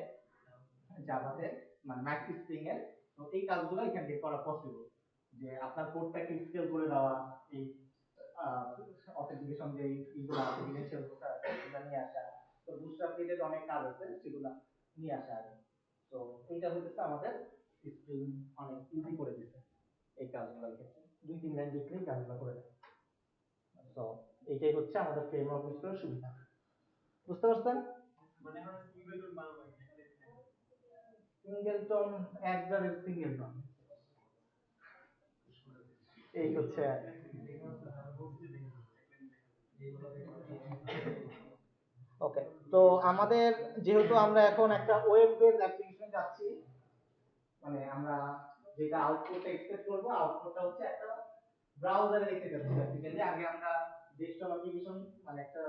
[SPEAKER 1] জাভাতে, মানে ম্যাক্স স্প্রিং এর। তো এই কাজগুলো এখান থেকে করা পসিবল, যে আপনার কোডটাকে স্কেল করে দেওয়া, এই অথেন্টিকেশন যে এইগুলো আছে, ক্রিডেনশিয়াল গুলো আছে সেগুলো নিয়ে আসা। তো বুটস্ট্র্যাপ রিলেটেড অনেক কাজ আছে সেগুলো নিয়ে আসা আর কি। তো এইটা হচ্ছে আমাদের স্প্রিং অনেক ইজি করে দিচ্ছে এই কাজগুলোর ক্ষেত্রে, 2-3 লাইন লিখলেই কাজগুলো করে দেয়। তো এইটাই হচ্ছে আমাদের ফ্রেমওয়ার্ক ইউজ করার সুবিধা। বুঝতে পারছেন? মানে আমরা সিঙ্গেলটন বানাবো, সিঙ্গেলটন একবারে সিঙ্গেলটন, এই হচ্ছে। ওকে, তো আমাদের যেহেতু আমরা এখন একটা ওয়েব বেস অ্যাপ্লিকেশনে যাচ্ছি, মানে আমরা যেটা আউটপুট এক্সপেক্ট করব, আউটপুটটা হচ্ছে একটা ব্রাউজারে লিখতে যাচ্ছি। বেসিক্যালি আগে আমরা ডেস্কটপ অ্যাপ্লিকেশন, মানে একটা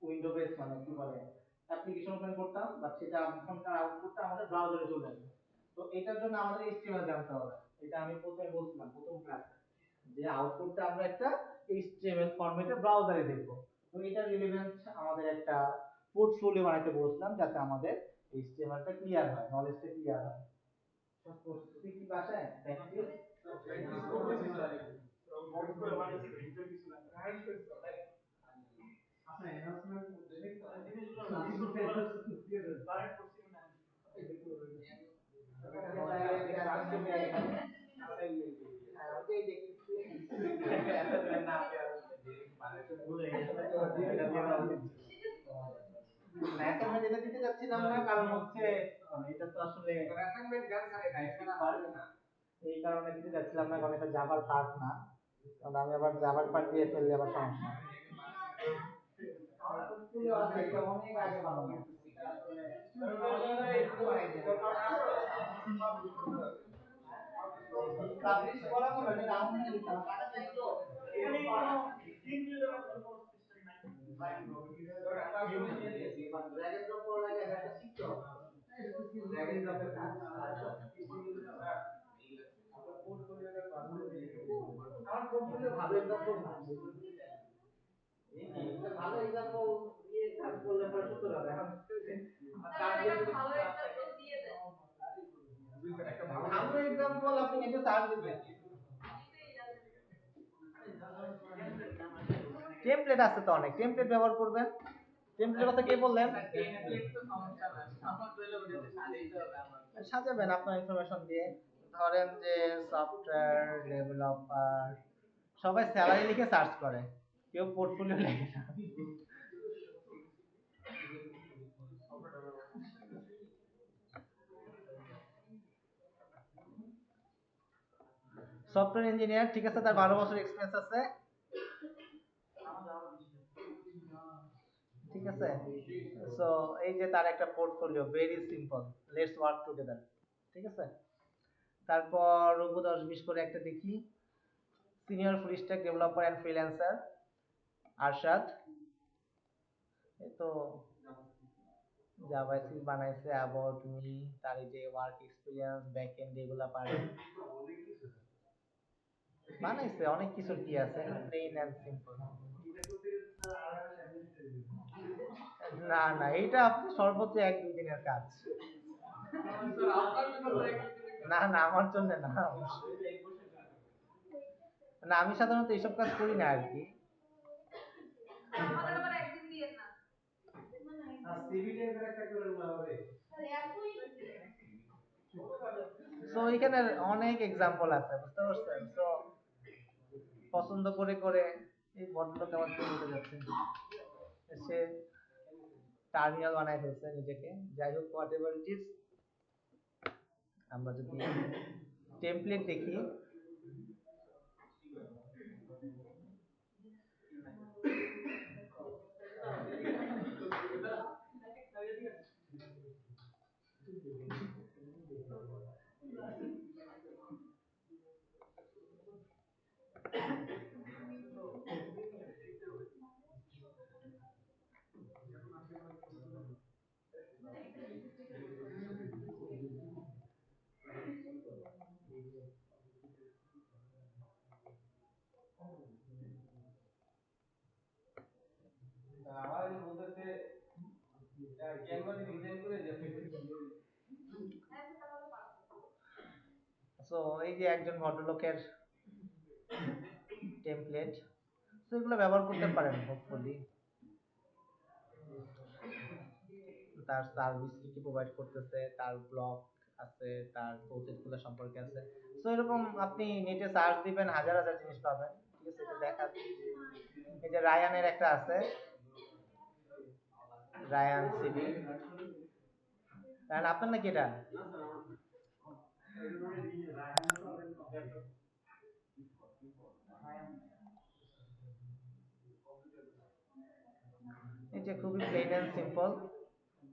[SPEAKER 1] উইন্ডো বেস, মানে কি বলে, অ্যাপ্লিকেশন ওপেন করতাম, বাট সেটা এখনকার আউটপুটটা আমাদের ব্রাউজারে চলে আসবে। তো এটার জন্য আমাদের HTML জানতে হবে। এটা আমি প্রথমে বলছিলাম প্রথম ক্লাসে, যে আউটপুটটা আমরা একটা HTML ফরম্যাটে ব্রাউজারে দেখব। তো এটা রিলেভেন্ট আমাদের একটা পোর্টফোলিও বানাইতে বলছিলাম, যাতে আমাদের HTML-টা ক্লিয়ার হয়, নলেজটা ক্লিয়ার হয়। সব প্রস্তুতি কি বাসায় প্র্যাকটিস অ্যাসাইনমেন্ট এটা দিতে যাচ্ছিলাম না, কারণ হচ্ছে এটা তো আসলে
[SPEAKER 2] অ্যাসাইনমেন্ট দেন স্যার, এটা এখানে আসবে না।
[SPEAKER 1] এই কারণে দিতে যাচ্ছিলাম না, কারণ এটা জাভার পার্ট না, কারণ আমি আবার জাভার পার্ট দিয়ে ফেললে আবার সমস্যা। এটা অনেক আগে বানানো, এটা আসলে পাবলিশ করা হলো, এটা ডাউনলোড দিতে হবে, টাকা চাই তো। এখানে কোনো স্ক্রিন বিল্ডার মতো কোনো সিস্টেম নাই, ভাই ড্র্যাগ এন্ড ড্রপ করা লাগে, এটা শিখতে হবে। ড্র্যাগ এন্ড ড্রপের কাজ আপনার পোর্টফোলিওটা আমার পোর্টফোলিও ভালো এক্সাম্পল না, এটা ভালো এক্সাম্পল দিয়ে কাজ করলে পরে সুন্দর হবে। এখন একটা ভালো এক্সাম্পল দিয়ে দেন, একটা ভালো এক্সাম্পল আপনি নেটে সার্চ দিবেন, টেমপ্লেট আছে তো অনেক, টেমপ্লেট ব্যবহার করবেন। টেমপ্লেটের কথা কে বললেন?
[SPEAKER 3] টেমপ্লেট তো সমস্যা না, আমার কইলে ওটাতে সাজাইতে হবে আমার।
[SPEAKER 1] সাজাবেন আপনার ইনফরমেশন দিয়ে। ধরেন যে সফটওয়্যার ডেভেলপার, সবাই স্যালারি লিখে সার্চ করে, কেউ পোর্টফোলিও লেখে না। সফটওয়্যার ইঞ্জিনিয়ার, ঠিক আছে, তার 12 বছর এক্সপেরিয়েন্স আছে, ঠিক আছে। সো এই যে তার একটা portfolio, very simple, let's work together, ঠিক আছে। তারপর রূপ 10-20 করে একটা দেখি, senior full stack developer and freelancer Arshad, এই তো জাভাস্ক্রিপ্ট বানাইছে, অ্যাবাউট মি, তার এই যে ওয়ার্ক এক্সপেরিয়েন্স, ব্যাকএন্ড এগুলা পারে।
[SPEAKER 4] বানাইছে অনেক কিছু কি আছে, প্লেন এন্ড সিম্পল। না না, এটা আপনি সর্বোচ্চ 1-2 দিনের কাজ। না না, আমার জন্য না। না, আমি সাধারণত এইসব কাজ করি না আর কি।
[SPEAKER 3] আমাদের আবার একদিন দিয়ে না।
[SPEAKER 1] সিভি টাইপের একটা করে হবে।
[SPEAKER 4] সো এখানে অনেক এক্সাম্পল আছে, বুঝতে পারছেন? সো পছন্দ করে করে এই ভদ্রলোক আমার কি বলতে যাচ্ছে, সে টার্মিনাল বানায় ফেলছে নিজেকে। যাই হোক, হোয়াট এভার ইট ইজ, আমরা যদি টেমপ্লেট দেখি,
[SPEAKER 1] আমার বলতেছে ক্যানভাসে ডিজাইন করে
[SPEAKER 4] সো এই যে একজন ভদ্রলোকের টেমপ্লেট, তো এগুলো ব্যবহার করতে পারেন হোপফুলি। তার সার্ভিস কি প্রোভাইড করতেছে, তার ব্লগ আছে, তার প্রজেক্টগুলো সম্পর্কে আছে। সো এরকম আপনি নেটে সার্চ দিবেন, হাজার হাজার জিনিস পাবেন। ঠিক আছে, এটা দেখা, এই যে রায়ানের একটা আছে, রায়ান সিবি। রায়ান আপনার নাকি এটা? এই যে খুবই প্লেন এন্ড সিম্পল,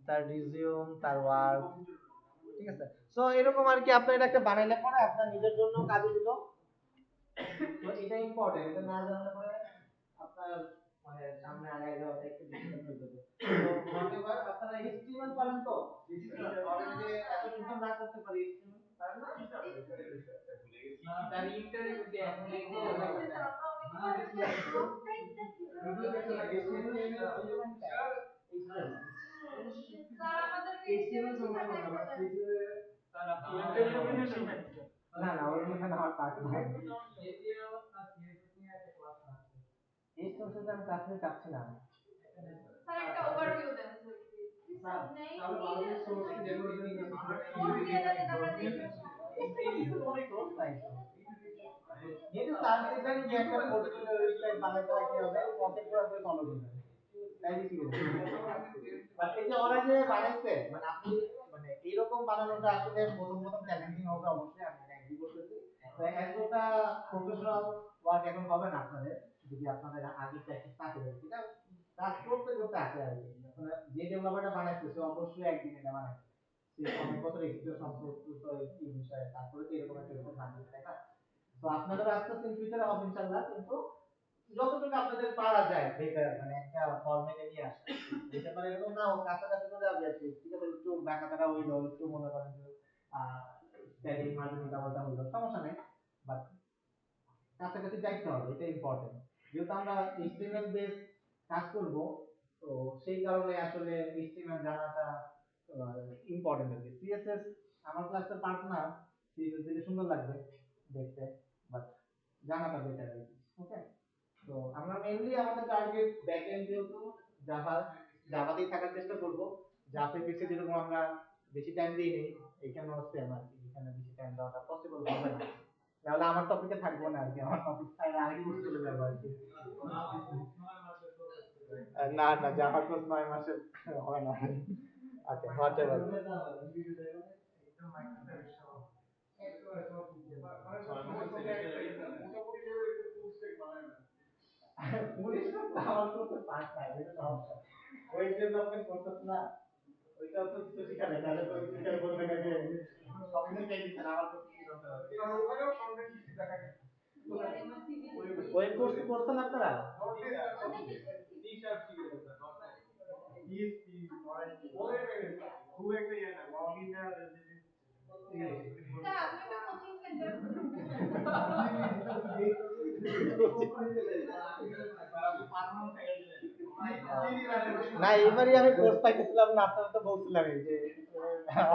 [SPEAKER 4] তার রিজিউম, তার ওয়ার্ক, ঠিক আছে। সো এরকম আর কি, আপনার এটা একটা বানাইলে পরে আপনার নিজের জন্য কাজে দিল। তো এটা ইম্পর্টেন্ট, এটা না জানলে পরে আপনার মানে সামনে আগায় যাওয়াটা একটু ডিফিকাল্ট হয়ে যাবে। তো হোয়াটএভার, আপনারা এইচটিএমএল পারেন তো? ধরেন যে এত সুন্দর না করতে পারি, এইচটিএমএল পারেন না?
[SPEAKER 3] তার ইন্টারভিউ দিয়ে স্যার আমাদেরকে
[SPEAKER 1] এইচটিএমএল সমস্যা না, বাট
[SPEAKER 3] স্যার আপনি
[SPEAKER 4] না না, ওর মধ্যে আমার পার্ট নাই। এইচটিএমএল সাথে আমি কাজ নিতে চাচ্ছি না।
[SPEAKER 3] স্যার একটা ওভারভিউ দেন
[SPEAKER 1] স্যার তাহলে বাংলাদেশ সোর্স কি যেগুলো
[SPEAKER 4] অনেক ক্লোজ নাই। যেহেতু সার্চ দিবেন যে একটা পোর্টফোলিও ওয়েবসাইট বানাতে হয়, কি হবে প্রসেস করে ফলো করবেন, তাই ঠিক আছে। বাট এই যে ওরা যে বানাইছে, মানে আপনি মানে এইরকম বানানোটা আসলে প্রথম প্রথম চ্যালেঞ্জিং হবে অবশ্যই, আমি এটা এগ্রি করতেছি। তো এতটা প্রফেশনাল ওয়ার্ক এখন হবে না আপনাদের, যদি আপনাদের আগে প্র্যাকটিস থাকে। এটা কাজ করতে করতে আসে আর কি। মানে যে ডেভেলপারটা বানাইছে সে অবশ্যই একদিন এটা বানাইছে, সে অনেক বছর এক্সপেরিয়েন্স সম্পর্কিত এই বিষয়ে, তারপরে তো এরকম একটা রিপোর্ট বানিয়েছে, তাই না? তো আপনাদের আস্তে আস্তে ফিউচারে হবে ইনশাআল্লাহ, কিন্তু যতটুকু আপনাদের পারা যায় বেটার, মানে একটা ফরম্যাটে নিয়ে আসা যেতে পারে, এরকম না হোক কাছাকাছি চলে যাবে আর কি। ঠিক আছে, একটু বাঁকাতারা হইলো, একটু মনে করেন যে স্পেলিং মার্জিন ডাবলটা হইলো, সমস্যা নেই, বাট কাছাকাছি যাইতে হবে, এটা ইম্পর্টেন্ট। যেহেতু আমরা এইচটিএমএল বেস কাজ করব, তো সেই কারণে আসলে এইচটিএমএল জানাটা ইম্পর্টেন্ট আর কি। সিএসএস আমার ক্লাসের পার্ট না, সিএসএস দিলে সুন্দর লাগবে দেখতে, বাট জানাটা বেটার আর কি। ওকে, তো আমরা মেইনলি আমাদের টার্গেট ব্যাকএন্ড, যেহেতু জাভাতেই থাকার চেষ্টা করব। জাভা পিছিয়ে যেরকম আমরা বেশি টাইম দিই নেই, এখানেও সেম আর কি, এখানে বেশি টাইম দেওয়াটা পসিবল হবে না, তাহলে আমার টপিকে থাকবো না আর কি, আমার টপিক ছাড়া আরেক কোর্স চলে যাবো আর কি। না না, জাভা কোর্স 9 মাসে হয় না। আচ্ছা, হোয়াটএভার। পুলিশ তো আমার তো পার্ট নাই, এটা সমস্যা। ওয়েব ডেভেলপমেন্ট করতেছ না, ওইটা তো কিছু শিখাবে, তাহলে তো টিচার বলবে না যে সব শিখাই দিচ্ছেন, আমার তো কিছু দরকার আছে। ওখানেও কন্টেন্ট কিছু দেখা যায়। ওয়েব কোর্স করছেন আপনারা?
[SPEAKER 3] স্যার আপনি একটা কোচিং
[SPEAKER 4] না এবারই আমি কোর্স পাইতেছিলাম না, আপনারা তো বলছিলাম যে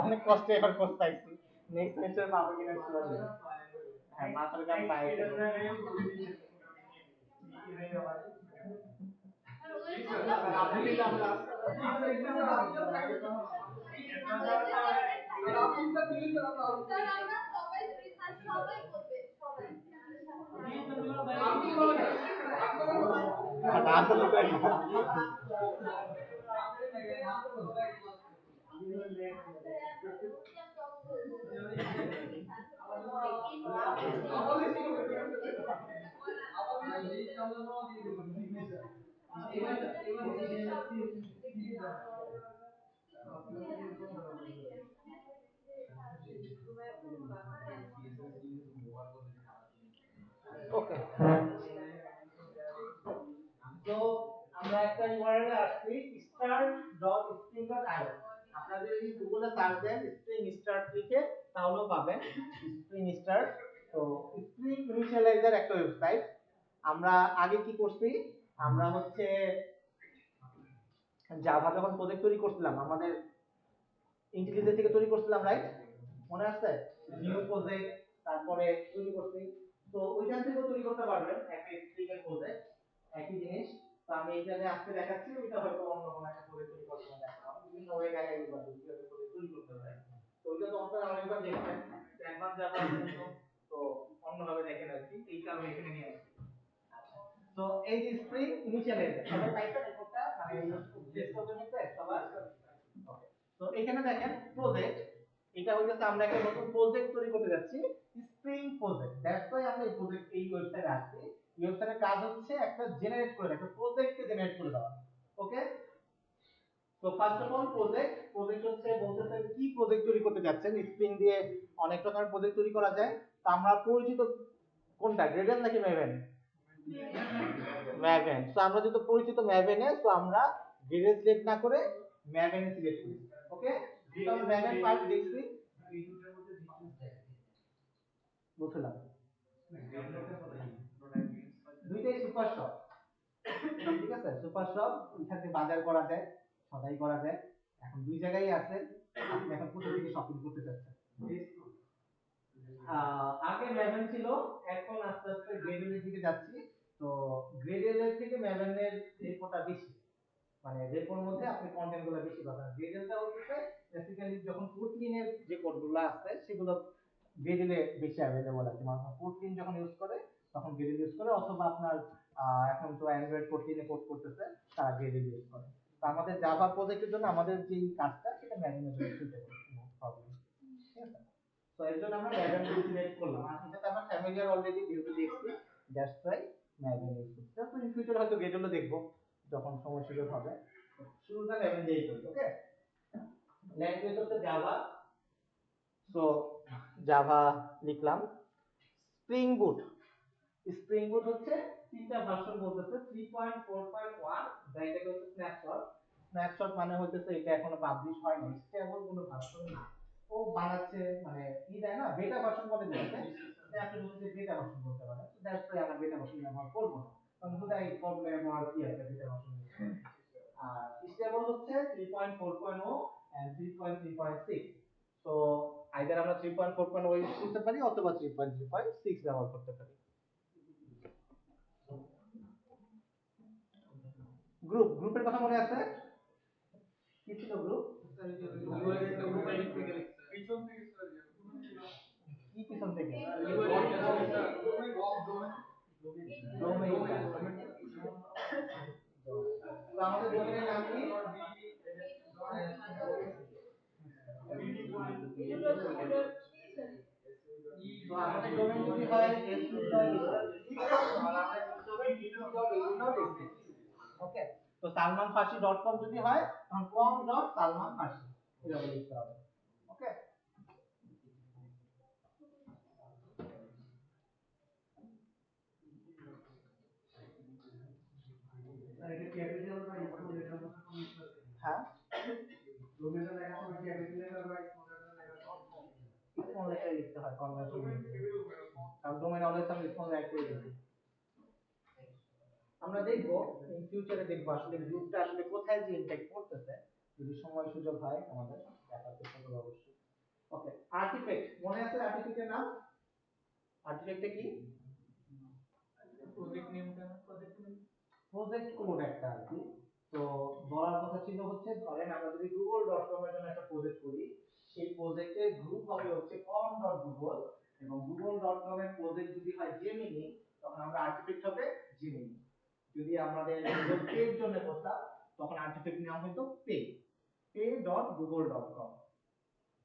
[SPEAKER 4] অনেক কষ্টে এবার কোর্স পাইছি, নেক্সট সেমিস্টার পাবো কিনা শিওর নেই। হ্যাঁ মাথার গাম পাই ওকে। তো আমরা একটা ইউআরএল আসছি start.string.io, আপনারা যদি গুগলে সার্চ দেন স্ট্রিং স্টার্ট লিখে তাহলেও পাবেন স্ট্রিং স্টার্ট। তো স্ট্রিং ইনিশিয়ালাইজার একটা ওয়েবসাইট। আমরা আগে কি করছি, আমরা হচ্ছে জাভা যখন প্রজেক্ট তৈরি করছিলাম আমাদের ইন্টেলিজেন্স থেকে তৈরি করছিলাম, রাইট? মনে আছে নিউ প্রজেক্ট তারপরে তৈরি করছি, তো ওইখান থেকেও তৈরি করতে পারবেন একটা স্ট্রিং এর প্রজেক্ট, একই জিনিস। তো আমি এখানে আজকে দেখাচ্ছি, ওইটা হয়তো অন্য কোনো একটা প্রজেক্ট তৈরি করতে হবে, বিভিন্ন ওয়ে দেখাই দিতে পারবো কিভাবে প্রজেক্ট তৈরি করতে হয়। তো ওইটা তো আপনারা অনেকবার দেখছেন অ্যাডভান্স জাভা, তো অন্যভাবে দেখেন আর কি, এই কারণে এখানে নিয়ে আসছি। তো এই যে স্প্রিং ইনিশিয়ালাইজার সবাই পাইছেন একটা, মানে ডেস্কটপের মধ্যে সবার ওকে। তো এখানে দেখেন প্রজেক্ট, এটা হইছে আমরা একটা নতুন প্রজেক্ট তৈরি করতে যাচ্ছি, স্প্রিং প্রজেক্ট। দ্যাটস ওয়াই আমরা এই প্রজেক্ট এই ওয়েবসাইটে আসছি। এই ওয়েবসাইটের কাজ হচ্ছে একটা জেনারেট করে দেওয়া, একটা প্রজেক্টকে জেনারেট করে দেওয়া। ওকে। তো ফার্স্ট অফ অল প্রজেক্ট হচ্ছে বলতেছে কি প্রজেক্ট তৈরি করতে যাচ্ছেন। স্প্রিং দিয়ে অনেক রকমের প্রজেক্ট তৈরি করা যায়, তো আমরা পরিচিত কোনটা, গ্রেডল নাকি ম্যাভেন? ম্যাভেন। তো আমরা যেহেতু পরিচিত ম্যাভেনে, তো আমরা গ্রেডল সিলেক্ট না করে ম্যাভেনে সিলেক্ট করি। ওকে। তো আমরা ম্যাভেন ফার্স্ট দেখছি, বুঝলাম দুইটাই সুপার শপ, ঠিক আছে? সুপার শপ, ওইখানে বাজার করা যায়, সদাই করা যায়, এখন দুই জায়গায় আছে। আপনি এখন কোথা থেকে শপিং করতে চাচ্ছেন? আগে ম্যাভেন ছিল, এখন আস্তে আস্তে গ্রেডেলের দিকে যাচ্ছি। তো গ্রেডেলের থেকে ম্যাভেনের রেপোটা বেশি, মানে রেপোর মধ্যে আপনি কন্টেন্ট গুলো বেশি পাবেন। গ্রেডেলটা হচ্ছে বেসিক্যালি যখন কোটলিনের যে কোডগুলো আছে সেগুলো গ্রেডেলে বেশি अवेलेबल আছে, মানে কোটলিন যখন ইউজ করে তখন গ্রেডেল ইউজ করে, অথবা আপনার এখন তো অ্যান্ড্রয়েড কোটলিনে কোড করতেছে তারা গ্রেডেল ইউজ করে। তো আমাদের জাভা প্রজেক্টের জন্য আমাদের যে কাজটা সেটা ম্যাভেনের জন্য সুইটেবল, নো প্রবলেম, ঠিক আছে? তো এর জন্য আমরা ম্যাভেন সিলেক্ট করলাম, আর এটাতে আমরা ফ্যামিলিয়ার অলরেডি যেহেতু দেখছি, দ্যাটস ওয়াই ম্যাভেন ইউজ করছি। তো ইন ফিউচার হয়তো গ্রেডেলও দেখবো যখন সময় সুযোগ হবে। শুরুটা ম্যাভেন দিয়েই করি। ওকে। ল্যাঙ্গুয়েজ হচ্ছে জাভা, সো জাভা লিখলাম। স্প্রিং বুট, স্প্রিং বুট হচ্ছে তিনটা ভার্সন বলতেছে, 3.4.1, যেটা হচ্ছে স্ন্যাপশট। স্ন্যাপশট মানে হচ্ছে এটা এখনো পাবলিশ হয় না, স্টেবল কোনো ভার্সন না, ও বানাচ্ছে, মানে কি দেয় না, বেটা ভার্সন বলে দিয়েছে, স্ন্যাপশট হচ্ছে বেটা ভার্সন বলতে পারে। তো দ্যাটস ওয়াই আমরা বেটা ভার্সন ব্যবহার করব না, কারণ হুদাই প্রবলেম আর কি আছে বেটা ভার্সন। আর স্টেবল হচ্ছে 3.4.0 এন্ড 3.3.6। সো আইদার আমরা 3.4.0 ইউজ করতে পারি অথবা 3.3.6 ব্যবহার করতে পারি। গ্রুপের কথা মনে আছে? কি ছিল গ্রুপ? কি পিছন থেকে? তো আমাদের ডোমেনের নাম কি? তো আমাদের ডোমেন যদি হয় ওকে। তো salmanfarsi.com যদি হয় তখন com.salmanfarsi এভাবে লিখতে হবে। ওকে। এটা ক্যাপিটাল বা স্মল লেটার মতো কোনো কিছু আছে? হ্যাঁ, ডোমেনটা লেখার সময় ক্যাপিটাল লেটার বা স্মল লেটার লেখা স্মল লেটার লিখতে হয় কনভেনশন। রেসপন্স অ্যাড করে দিচ্ছি। আমরা দেখবো ইন ফিউচারে দেখবো আসলে গ্রুপটা আসলে কোথায় যে ইনটেক করতেছে, যদি সময় সুযোগ হয় আমাদের দেখার চেষ্টা করবো অবশ্যই। ওকে, আর্টিফ্যাক্ট মনে আছে আর্টিফ্যাক্টের নাম? আর্টিফ্যাক্টে কি
[SPEAKER 3] প্রজেক্ট নেমটা প্রজেক্ট নেম
[SPEAKER 4] প্রজেক্ট কোড একটা আর কি। তো বলার কথা ছিল হচ্ছে ধরেন আমরা যদি google.com এর জন্য একটা প্রজেক্ট করি, সেই প্রজেক্টের গ্রুপ হবে হচ্ছে com.google, এবং google.com এর প্রজেক্ট যদি হয় জেমিনি, তখন আমরা আর্টিফ্যাক্ট হবে জেমিনি। যদি আমাদের গুগল পে এর জন্য করতাম, তখন আর্টিফ্যাক্ট নাম হতো pay.google.com।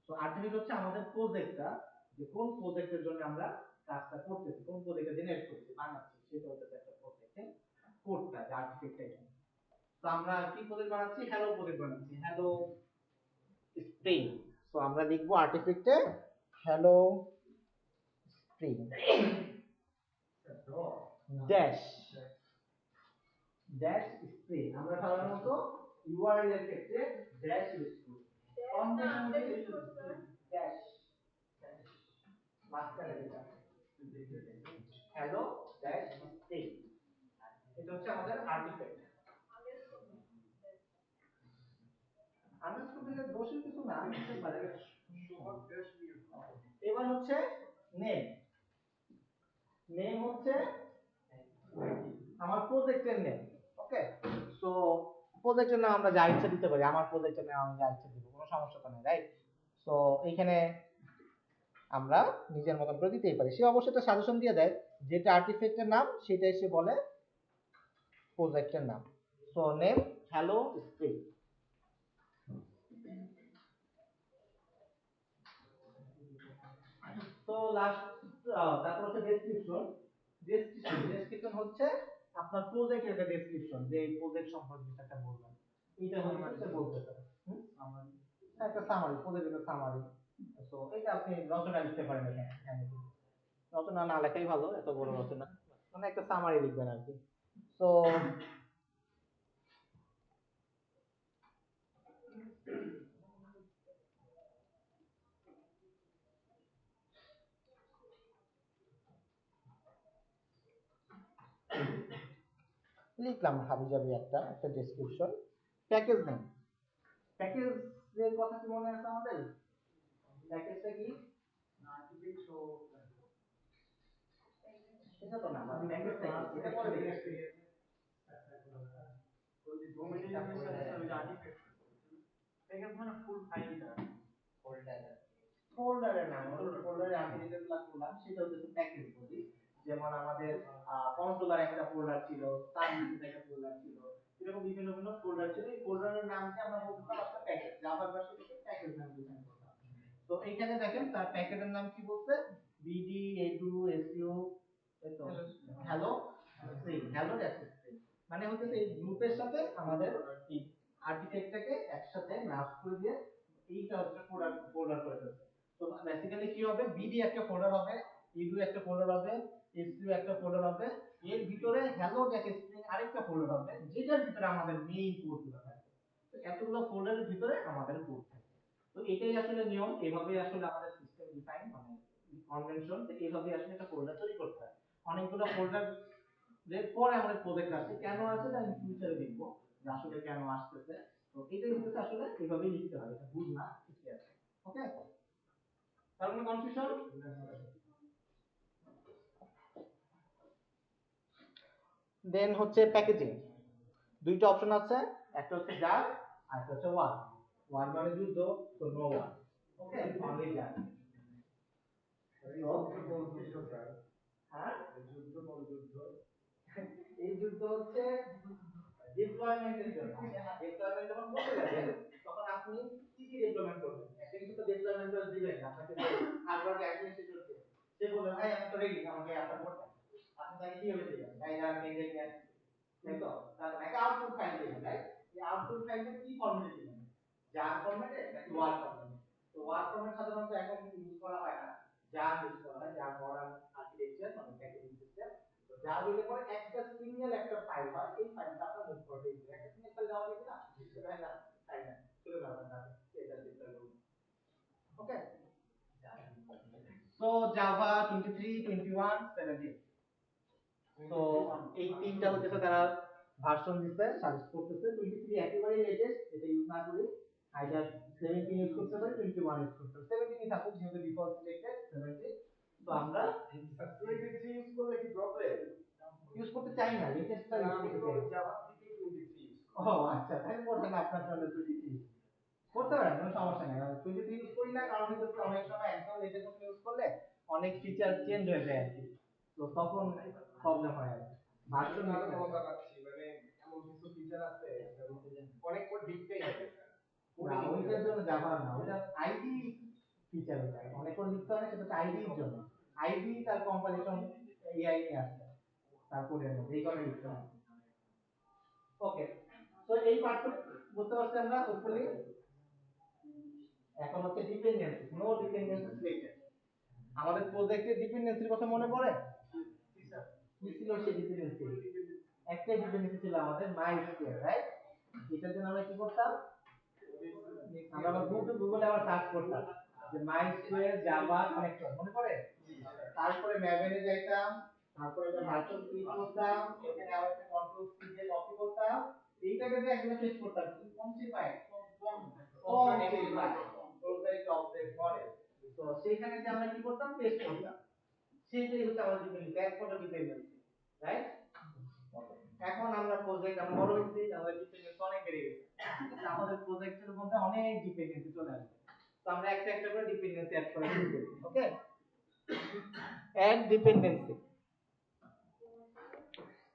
[SPEAKER 4] তো আর্টিফ্যাক্ট হচ্ছে আমাদের প্রজেক্টটা, যে কোন প্রজেক্টের জন্য আমরা কাজটা করতেছি, কোন প্রজেক্টটা জেনারেট করছি বানাচ্ছি, সেটা হচ্ছে একটা প্রজেক্টের কোডটা, যে আর্টিফ্যাক্টটা এটা। তো আমরা কি প্রজেক্ট বানাচ্ছি? হ্যালো প্রজেক্ট বানাচ্ছি, হ্যালো স্প্রিং। সো আমরা লিখবো আর্টিফ্যাক্টে hello spring dash dash spring. আমরা সাধারণত ইউআরএল এর ক্ষেত্রে ড্যাশ ইউজ করি, কনভেনশন ড্যাশ মাঝখানে যেটা হ্যালো ড্যাশ স্প্রিং, এটা হচ্ছে আমাদের আর্টিফ্যাক্ট। আন্ডারস্কোর দিলে দোষের কিছু না, হতে পারে। এবার হচ্ছে নেম। নেম হচ্ছে আমার প্রজেক্টের নেম। ওকে, সো প্রজেক্টের নাম আমরা যা ইচ্ছা দিতে পারি, আমার প্রজেক্টের নাম আমি যা ইচ্ছা দিব, কোনো সমস্যা তো নেই, রাইট? সো এইখানে আমরা নিজের মতন করে দিতেই পারি। সে অবশ্যই একটা সাজেশন দিয়ে দেয়, যেটা আর্টিফ্যাক্টের নাম সেটাই সে বলে প্রজেক্টের নাম। So name hello spring. তো লাস্ট তারপর হচ্ছে ডেসক্রিপশন। ডেসক্রিপশন হচ্ছে আপনার প্রজেক্টের একটা ডেসক্রিপশন, যে এই প্রজেক্ট সম্পর্কে কিছু একটা বলবেন, এটা হচ্ছে বলতে পারে একটা সামারি, প্রজেক্টের একটা সামারি। তো এটা আপনি রচনা লিখতে পারেন এখানে, রচনা না লেখাই ভালো, এত বড় রচনা, মানে একটা সামারি লিখবেন আর কি। তো লিখলাম হাবিজাবি একটা একটা ডেসক্রিপশন। প্যাকেজ নেম, প্যাকেজের কথা কি মনে আছে আমাদের? প্যাকেজটা কি? এটা তো না, প্যাকেজটা কি এটা পরে দেখি।
[SPEAKER 3] প্যাকেজ মানে ফুল ফাইলটা
[SPEAKER 4] ফোল্ডারের নাম, ফোল্ডারে আমি যেগুলো করলাম সেটা হচ্ছে প্যাকেজ বলি। যেমন আমাদের কন্ট্রোলার একটা ফোল্ডার ছিল, সার্ভিসেস একটা ফোল্ডার ছিল, এরকম বিভিন্ন বিভিন্ন ফোল্ডার ছিল। এই ফোল্ডারের নামকে আমরা বলতাম একটা প্যাকেজ, জাভার ভাষায় প্যাকেজ নাম ডিফাইন করতাম। তো এইখানে দেখেন তার প্যাকেজের নাম কি বলছে, বিডি এডু এসইউ, এই তো হ্যালো স্ট্রিং, হ্যালো স্ট্রিং। মানে হচ্ছে এই গ্রুপের সাথে আমাদের এই আর্টিফ্যাক্টটাকে একসাথে ম্যাপ করে দিয়ে এইটা হচ্ছে ফোল্ডার করে ফেলছে। তো বেসিক্যালি কি হবে, বিডি একটা ফোল্ডার হবে, ইডু একটা ফোল্ডার হবে, এসইউ একটা ফোল্ডার হবে, এর ভিতরে হ্যালো স্ট্রিং আরেকটা ফোল্ডার হবে, যেটার ভিতরে আমাদের মেইন কোডগুলো থাকবে। তো এতগুলো ফোল্ডারের ভিতরে আমাদের কোড থাকবে। তো এটাই আসলে নিয়ম, এভাবেই আসলে আমাদের সিস্টেম ডিফাইন, মানে কনভেনশন, যে এইভাবেই আসলে একটা ফোল্ডার তৈরি করতে হয়। অনেকগুলো ফোল্ডার এর পরে আমাদের প্রজেক্ট আসে, কেন আসে তা ইন ফিউচারে দেখবো যে আসলে কেন আসতেছে। তো এটাই হচ্ছে আসলে এইভাবেই লিখতে হয়, এটা ভুল না, ঠিকই আছে। ওকে, তার কোনো কনফিউশন? দেন হচ্ছে প্যাকেজিং। দুইটা অপশন আছে, একটা হচ্ছে জার আর একটা হচ্ছে ওয়ার। ওয়ার মানে যুদ্ধ, তো নো ওয়ার, ওকে, অনলি জার। হ্যাঁ, এই যুদ্ধ হচ্ছে ডিপ্লয়মেন্টের জন্য। ডিপ্লয়মেন্ট যখন করতে যাবেন, তখন আপনি কি কি ডিপ্লয়মেন্ট করবেন? একটা কিছু তো ডিপ্লয়মেন্ট করে দিবেন, আপনাকে হার্ভার্ড অ্যাডমিনিস্ট্রেটর সে বলবে ভাই আমি তো রেডি, আমাকে একটা করতে। আপনি তাকে কি হবে দিবেন? ভাই যারা পেজে নিয়ে আসছে, তাই তো? তারপর একটা আউটপুট ফাইল দিবেন, রাইট? এই আউটপুট ফাইলটা কি ফরম্যাটে দিবেন? জার ফরম্যাটে নাকি ওয়ার্ড ফরম্যাটে? তো ওয়ার্ড ফরম্যাট সাধারণত এখন ইউজ করা হয় না, জার ইউজ করা হয়, জার মডার্ন আর্কিটেকচার মানে প্যাকেজিং সিস্টেম। যা হইলে পরে একটা সিঙ্গেল একটা ফাইল হয়, এই ফাইলটা আপনার মুভ করতে দিবেন, একটা সিঙ্গেল ফাইল দেওয়া হয়েছে না, সেটা না ফাইল না চলে যাবে না, এটা ডিপ্লয় করব। ওকে, সো জাভা 23 21 17 তো এই তিনটা হচ্ছে তারা ভার্সন দিচ্ছে, সাজেস্ট করতেছে 23 একেবারে লেটেস্ট, এটা ইউজ না করি আইদার 17 ইউজ করতে পারি, 21 ইউজ করতে পারি। 17 ই থাকুক যেহেতু ডিফল্ট সিলেক্টেড 17। তো আমরা
[SPEAKER 2] 23 ইউজ করলে কি প্রবলেম?
[SPEAKER 4] ইউজ করতে চাই না, লেটেস্টটা ইউজ
[SPEAKER 2] আমি
[SPEAKER 4] করতে
[SPEAKER 2] তো
[SPEAKER 4] চাই।
[SPEAKER 2] জাভা থেকে 23 ইউজ
[SPEAKER 4] ও আচ্ছা, তাহলে করবেন আপনার জন্য 23 করতে পারেন, কোনো সমস্যা নেই। 23 ইউজ করি না কারণ হচ্ছে অনেক সময় একদম লেটেস্ট ইউজ করলে অনেক ফিচার চেঞ্জ হয়ে যায় আর কি, তো তখন প্রবলেম হয় আর কি।
[SPEAKER 2] ভার্সন
[SPEAKER 4] ভার্সন
[SPEAKER 2] আরো মজা পাচ্ছি, মানে এমন কিছু ফিচার আছে অনেক কোড লিখতেই হবে
[SPEAKER 4] না, ওইটার জন্য জাভা না, ওইটা আইডি ফিচার, ওটা অনেক করে লিখতে হয় না, সেটা আইডির জন্য। আইডি তার কম্পাইলেশন এআই নিয়ে আসছে তারপরে এই কারণে লিখতে হয়। ওকে, তো এই পার্টটা বুঝতে পারছি আমরা হোপফুলি। এখন হচ্ছে ডিপেন্ডেন্সি, নো ডিপেন্ডেন্সি সিলেক্টেড। আমাদের প্রজেক্টের ডিপেন্ডেন্সির কথা মনে পড়ে? কি ছিল সেই ডিপেন্ডেন্সি? একটাই ডিপেন্ডেন্সি ছিল আমাদের মাইস্কুয়েল, রাইট? এটার জন্য আমরা কি করতাম? আমরা আবার গুগলে আবার সার্চ করতাম যে মাইস্কুয়েল জাভা কানেক্টর, মনে পড়ে? তারপরে ম্যাভেনে যাইতাম, তারপরে এটা ভার্চুয়াল ক্লিক করতাম, এখানে আবার একটা কন্ট্রোল সি দিয়ে কপি করতাম, এইটাকে যে একদম পেস্ট করতাম কোন সিপাই প্রজেক্ট অবজেক্ট মডেল। তো সেইখানে যে আমরা কি করতাম, পেস্ট করতাম, সেইটাই হচ্ছে আমাদের ডিপেন্ডেন্সি, এক ফটো ডিপেন্ডেন্সি, রাইট? এখন আমরা প্রজেক্ট আমরা বড় হয়েছি, আমাদের ডিপেন্ডেন্সি অনেক বেড়ে গেছে, আমাদের প্রজেক্টের মধ্যে অনেক ডিপেন্ডেন্সি চলে আসবে। তো আমরা একটা একটা করে ডিপেন্ডেন্সি অ্যাড করা শুরু করি। ওকে, অ্যাড ডিপেন্ডেন্সি।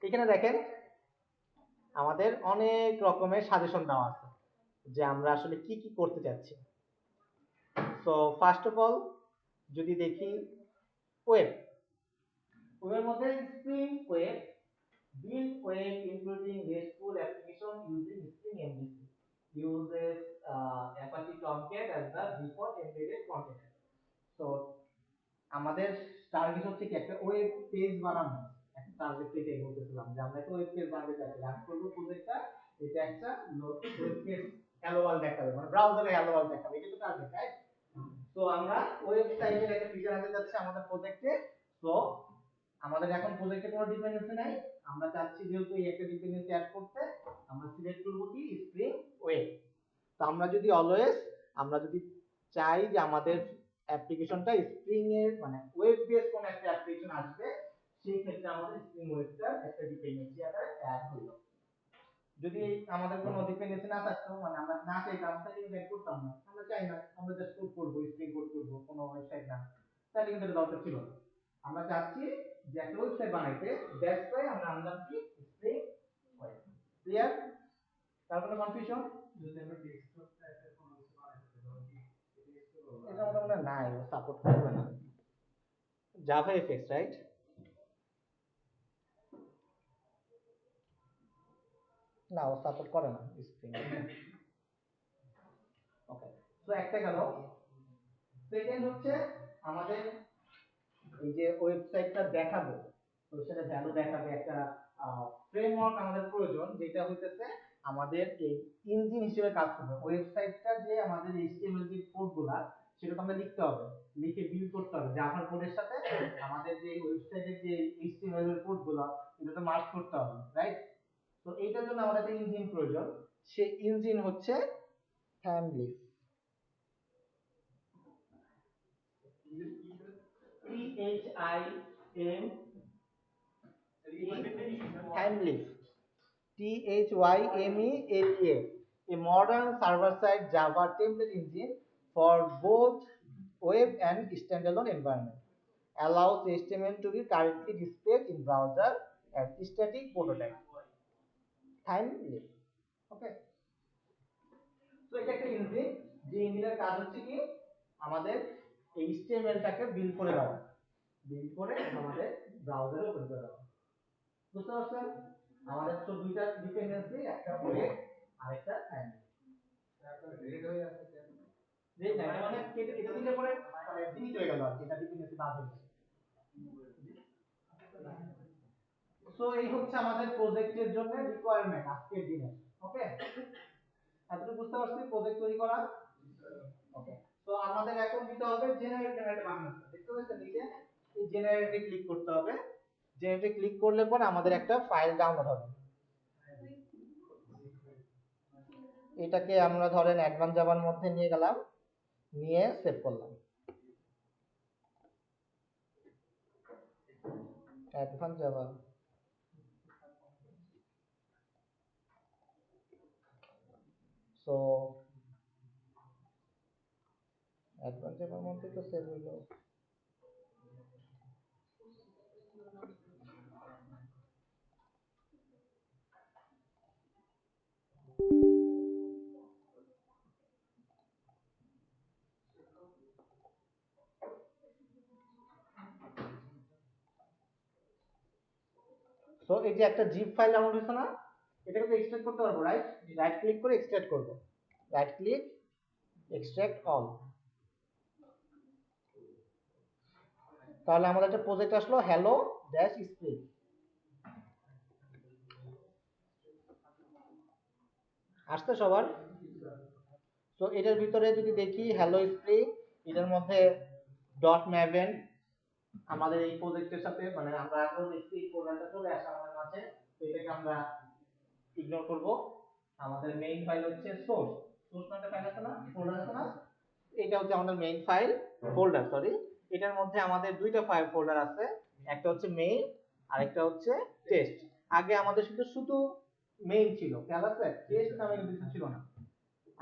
[SPEAKER 4] এখানে দেখেন আমাদের অনেক রকমের সাজেশন দেওয়া আছে যে আমরা আসলে কি কি করতে যাচ্ছি। সো ফার্স্ট অফ অল যদি দেখি ওয়েব, ওয়েবের মধ্যে spring web, build web including RESTful application using Spring MVC, uses Apache Tomcat as the default embedded container. So আমাদের টার্গেট হচ্ছে কি, একটা ওয়েব পেজ বানানো। একটা টার্গেট এটাই বলতেছিলাম যে আমরা একটা ওয়েব পেজ বানাতে চাচ্ছি, রান করব প্রজেক্টটা, এটা একটা ওয়েব পেজ হ্যালো ওয়ার্ল্ড দেখাবে, মানে ব্রাউজারে হ্যালো ওয়ার্ল্ড দেখাবে, এটা তো টার্গেট, রাইট? তো আমরা ওয়েবসাইটের একটা ফিচার আনতে যাচ্ছি আমাদের প্রজেক্টে। তো আমাদের এখন প্রজেক্টে কোনো ডিপেন্ডেন্সি নাই, আমরা চাচ্ছি যেহেতু এই একটা ডিপেন্ডেন্সি অ্যাড করতে, আমরা সিলেক্ট করব কি স্প্রিং ওয়েব। তো আমরা যদি অলওয়েজ আমরা যদি চাই যে আমাদের অ্যাপ্লিকেশনটা স্প্রিং এর মানে ওয়েব বেস কোন একটা অ্যাপ্লিকেশন আসবে, সেই ক্ষেত্রে আমাদের স্প্রিং ওয়েবটা একটা ডিপেন্ডেন্সি আকারে অ্যাড হলো। যদি আমাদের কোনো ডিপেন্ডেন্সি না থাকতো, মানে আমরা না চাইতাম, তাহলে কিন্তু অ্যাড করতাম না। আমরা চাই না, আমরা জাস্ট কোড করব, স্প্রিং কোড করব, কোনো ওয়েবসাইট না, তাহলে কিন্তু এটা দরকার ছিল না। আমরা চাচ্ছি যে একটা ওয়েবসাইট বানাইতে, দ্যাটস ওয়াই আমরা আনলাম কি স্প্রিং ওয়েব। ক্লিয়ার? তার কোনো কনফিউশন?
[SPEAKER 2] যদি আমরা ডেস্কটপ টাইপের কোনো কিছু বানাইতে চাই কি
[SPEAKER 4] এটা মনে হয় নাই, ও সাপোর্ট করবে না। Java FX, right? না, ও সাপোর্ট করে না স্প্রিং। ওকে, সো একটা গেল। সেকেন্ড হচ্ছে আমাদের এই যে ওয়েবসাইটটা দেখাবো, তো সেটা ভ্যালু দেখাবে একটা ফ্রেমওয়ার্ক আমাদের প্রয়োজন, যেটা হইতেছে আমাদের এই ইঞ্জিন হিসেবে কাজ করবে। ওয়েবসাইটটা যে আমাদের এইচটিএমএল যে কোডগুলা, সেটা তো আমরা লিখতে হবে, লিখে বিল্ড করতে হবে জাভার কোডের সাথে আমাদের যে ওয়েবসাইটের যে এইচটিএমএল এর কোডগুলা, এটাতে মার্জ করতে হবে, রাইট? তো এইটার জন্য আমাদের একটা ইঞ্জিন প্রয়োজন, সেই ইঞ্জিন হচ্ছে family, THIM Handless, THYMELES, a modern server-side Java template engine for both web and standalone environment. Allows HTML to be correctly displayed in browser as static prototype. Handless. Okay. So এটা একটা engine, যে ইঞ্জিনের কাজ হচ্ছে কি আমাদের HTML টাকে build করে দেওয়া, বিল্ড করে আমাদের ব্রাউজারে ওপেন করে দেওয়া। বুঝতে পারছেন? আমাদের তো দুইটা ডিপেন্ডেন্সি, একটা ওয়েব আর একটা ফ্যামিলি।
[SPEAKER 2] এখন রেড হয়ে আছে কেন?
[SPEAKER 4] রেড না, মানে এটা দিলে পরে মানে ফিনিশ হয়ে গেল আর কি, এটা ডিপেন্ডেন্সি বাদ হয়ে গেল। সো এই হচ্ছে আমাদের প্রজেক্টের জন্য রিকোয়ারমেন্ট আজকের দিনে। ওকে, এতটুকু বুঝতে পারছি প্রজেক্ট তৈরি করা। ওকে, তো আমাদের এখন দিতে হবে জেনারেট বানানো। দেখতে পাচ্ছেন নিচে এই জেনারেটে ক্লিক করতে হবে। জেনারেটে ক্লিক করলে পরে আমাদের একটা ফাইল ডাউনলোড হবে। এটাকে আমরা ধরেন অ্যাডভান্স জাভার মধ্যে নিয়ে গেলাম, নিয়ে সেভ করলাম। অ্যাডভান্স জাভা, সো অ্যাডভান্স জাভার মধ্যে তো সেভ হইলো। সো এই যে একটা জিপ ফাইল ডাউনলোড হয়েছে না, এটাকে তো এক্সট্রাক্ট করতে পারবো, রাইট? রাইট ক্লিক করে এক্সট্রাক্ট করব, রাইট ক্লিক এক্সট্রাক্ট অল। তাহলে আমাদের একটা প্রজেক্ট আসলো হ্যালো ড্যাশ স্প্রিং। আসছে সবার? তো এটার ভিতরে যদি দেখি হ্যালো স্প্রিং, এটার মধ্যে ডট ম্যাভেন আমাদের এই প্রজেক্টের সাথে, মানে আমরা আগেও দেখছি এই ফোল্ডারটা চলে আসে আমাদের মাঝে, তো এটাকে আমরা ইগনোর করব। আমাদের মেইন ফাইল হচ্ছে সোর্স, সোর্স নামে ফাইল আছে না, ফোল্ডার আছে না, এটা হচ্ছে আমাদের মেইন ফাইল ফোল্ডার, সরি। এটার মধ্যে আমাদের দুইটা ফাইল ফোল্ডার আছে, একটা হচ্ছে মেইন আর একটা হচ্ছে টেস্ট। আগে আমাদের শুধু শুধু মেইন ছিল, খেয়াল আছে? টেস্ট নামে কিছু ছিল না।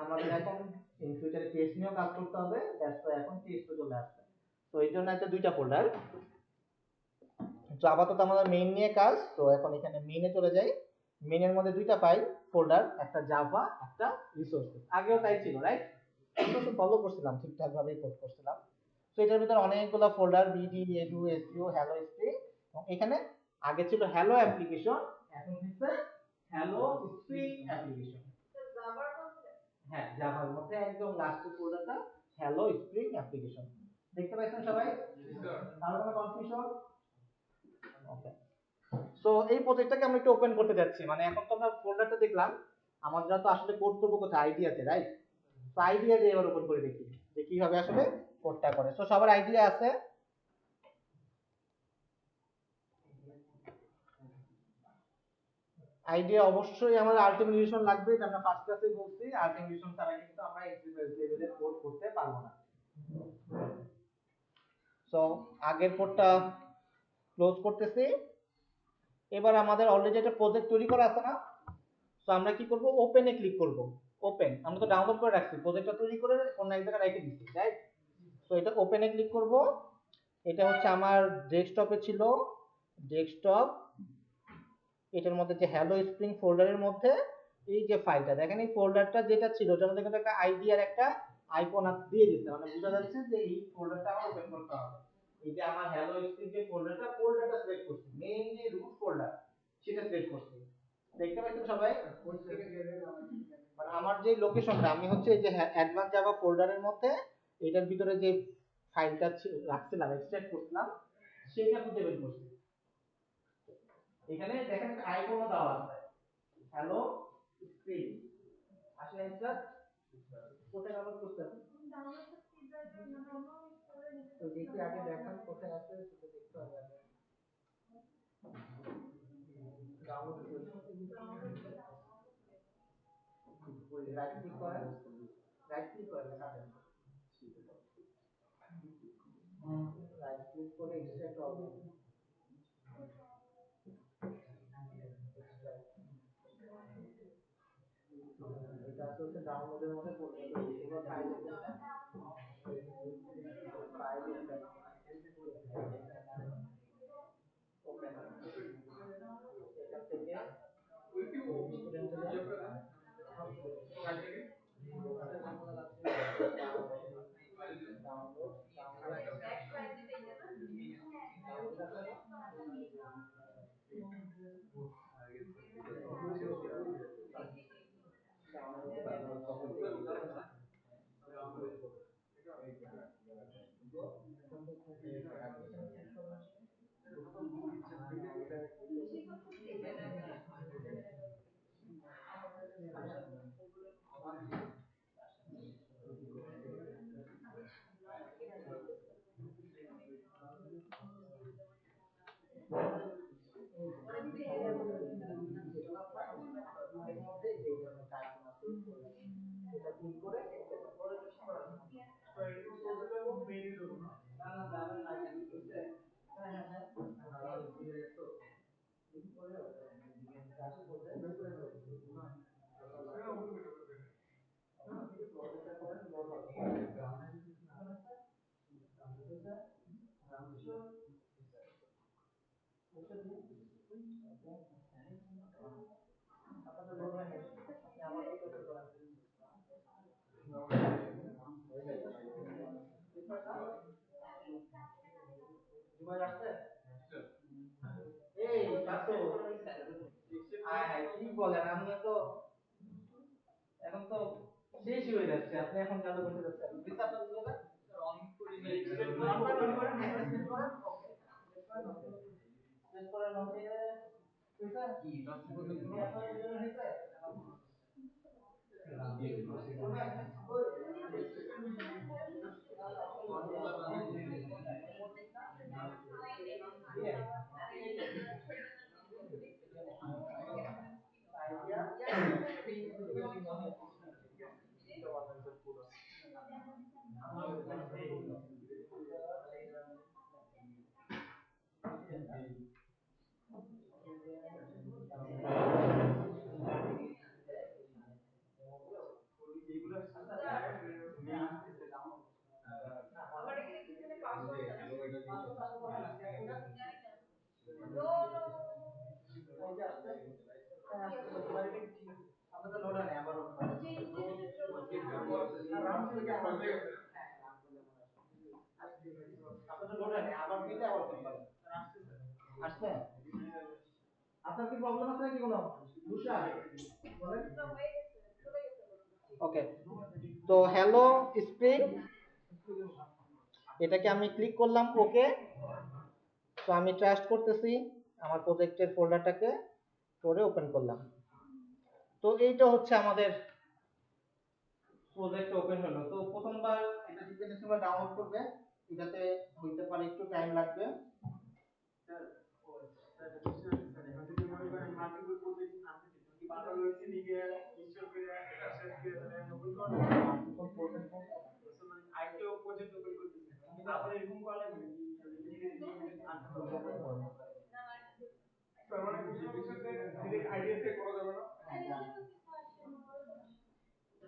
[SPEAKER 4] আমাদের এখন ইন ফিউচারে টেস্ট নিয়েও কাজ করতে হবে, দ্যাটস এখন টেস্টও চলে আসছে। তো এই জন্য একটা দুইটা ফোল্ডার। তো আপাতত আমাদের মেইন নিয়ে কাজ, তো এখন এখানে মেইনে চলে যাই। মেইনের মধ্যে দুইটা ফাইল ফোল্ডার, একটা জাভা একটা রিসোর্সেস। আগেও তাই ছিল, রাইট? আমরা তো ফলো করছিলাম, ঠিকঠাক ভাবেই কোড করছিলাম। তো এটার ভিতরে অনেকগুলো folder, BD, edu, SEO, hello spring. এখানে আগে ছিল হ্যালো অ্যাপ্লিকেশন, এখন হচ্ছে হ্যালো স্প্রিং অ্যাপ্লিকেশন। হ্যাঁ, জাভার মধ্যে একদম লাস্টের ফোল্ডারটা হ্যালো স্প্রিং অ্যাপ্লিকেশন। দেখতে পাচ্ছেন সবাই? কারো কোনো কনফিউশন? ওকে। সো এই প্রজেক্টটাকে আমরা একটু ওপেন করতে যাচ্ছি, মানে এখন তো আমরা ফোল্ডারটা দেখলাম, আমরা তো আসলে কোড করব কোথায়? আইডিয়াতে, রাইট? তো আইডিয়া দিয়ে এবার ওপেন করে দেখি যে কিভাবে আসলে কোডটা করে। সো সবার আইডিয়া আছে? আইডিয়া অবশ্যই আমাদের আলটিমেট রিলেশন লাগবে, এটা আমরা ফার্স্ট ক্লাসেই বলছি। আলটিমেট রিলেশন ছাড়া কিন্তু আমরা এক্সিকিউটিভ লেভেলের কোড করতে পারবো না। সো আগের কোডটা ক্লোজ করতেছি। এবার আমাদের অলরেডি একটা প্রজেক্ট তৈরি করা আছে না, তো আমরা কি করব? ওপেনে ক্লিক করব। ওপেন, আমরা তো ডাউনলোড করে রাখছি, প্রজেক্টটা তৈরি করে কোন এক জায়গায় রেখে দিচ্ছি, রাইট? তো এটা ওপেনে ক্লিক করব। এটা হচ্ছে আমার ডেস্কটপে ছিল, ডেস্কটপ। এটার মধ্যে যে হ্যালো স্প্রিং ফোল্ডারের মধ্যে এই যে ফাইলটা দেখেন, এই ফোল্ডারটা যেটা ছিল ওটার মধ্যে কিন্তু একটা আইডি আর একটা আইকন দিয়ে দিতে, মানে বোঝা যাচ্ছে যে এই ফোল্ডারটা আমার ওপেন করতে হবে। এই যে আমার হ্যালো স্প্রিং যে ফোল্ডারটা সিলেক্ট করছি, মেইন যে রুট ফোল্ডার সেটা সিলেক্ট করছি। দেখতে পাচ্ছেন সবাই? মানে আমার যে লোকেশনটা, আমি হচ্ছে এই যে অ্যাডভান্স জাভা ফোল্ডারের মধ্যে এটার ভিতরে যে ফাইলটা রাখছিলাম, এক্সট্রাক্ট করছিলাম, সেটা খুঁজে বের করছি। এখানে দেখেন একটা আইকনও দেওয়া আছে, হ্যালো স্ক্রিন। আসলে এটা কোথায় ডাউনলোড করতে হবে? তো দেখি আগে দেখান কোথায় আছে, সেটা দেখতে হবে আগে। ডাউনলোড রাইট ক্লিক করেন, রাইট ক্লিক করেন, কাটেন, রাইট ক্লিক করে এক্সট্রাক্ট অল। এটা হচ্ছে ডাউনলোডের মধ্যে করতে হবে, এবার ফাইলে যাবেন, ফাইলে যাবেন, ওপেন, এটা থেকে স্টুডেন্টে যান, ডাউনলোড, এর মধ্যে যে ধরনের কার্টুন আছে এটা ক্লিক করে এন্টার করে রেজিস্টার করা যাবে। তো এটা কি বলতে পারবো মেইন দেবো না? না না যাবে না কেন বুঝতে? হ্যাঁ হ্যাঁ হ্যাঁ আমাদের দিয়ে তো ক্লিক করে বিগিন টাস্ক করতে ওপেন করে দেবো না এটা ওপেন করে দেবো না ঠিক আছে লগইনটা করেন লগ আউট আপনাদের লোড হয় না আপনি আবার কি করতে পারেন জুমার আসছে এই কাটো কি বলেন আপনি তো এখন তো শেষ হয়ে যাচ্ছে আপনি এখন চালু করতে যাচ্ছেন বুঝতে আপনার বুঝলেন
[SPEAKER 3] অন করি নাই
[SPEAKER 4] অন করেন সেট করেন ওকে সেট করেন ওকে বুঝছেন কি টাস্ক করতে কি আপনার জন্য হয়েছে
[SPEAKER 5] আমার এখানে পিছনে পাসওয়ার্ড আছে নো নো
[SPEAKER 4] আপনাদের লোড হয় না আবার ওপেন করেন
[SPEAKER 5] যে ইন্টারনেটের জন্য
[SPEAKER 4] আপনাদের লোড হয় না আবার দিলে আবার ওপেন করেন আসছে আপনার কি প্রবলেম আছে নাকি কোনো বুঝা বলেন
[SPEAKER 5] হয়ে গেছে চলে গেছে
[SPEAKER 4] ওকে তো হ্যালো স্প্রিং এটাকে আমি ক্লিক করলাম ওকে তো আমি ট্রাস্ট করতেছি আমার প্রজেক্টের ফোল্ডারটাকে করে ওপেন করলাম তো এইটা হচ্ছে আমাদের প্রজেক্ট ওপেন হলো তো প্রথমবার এটা ডিপেন্ডেন্সি ডাউনলোড করবে এটাতে হইতে পারে একটু টাইম লাগবে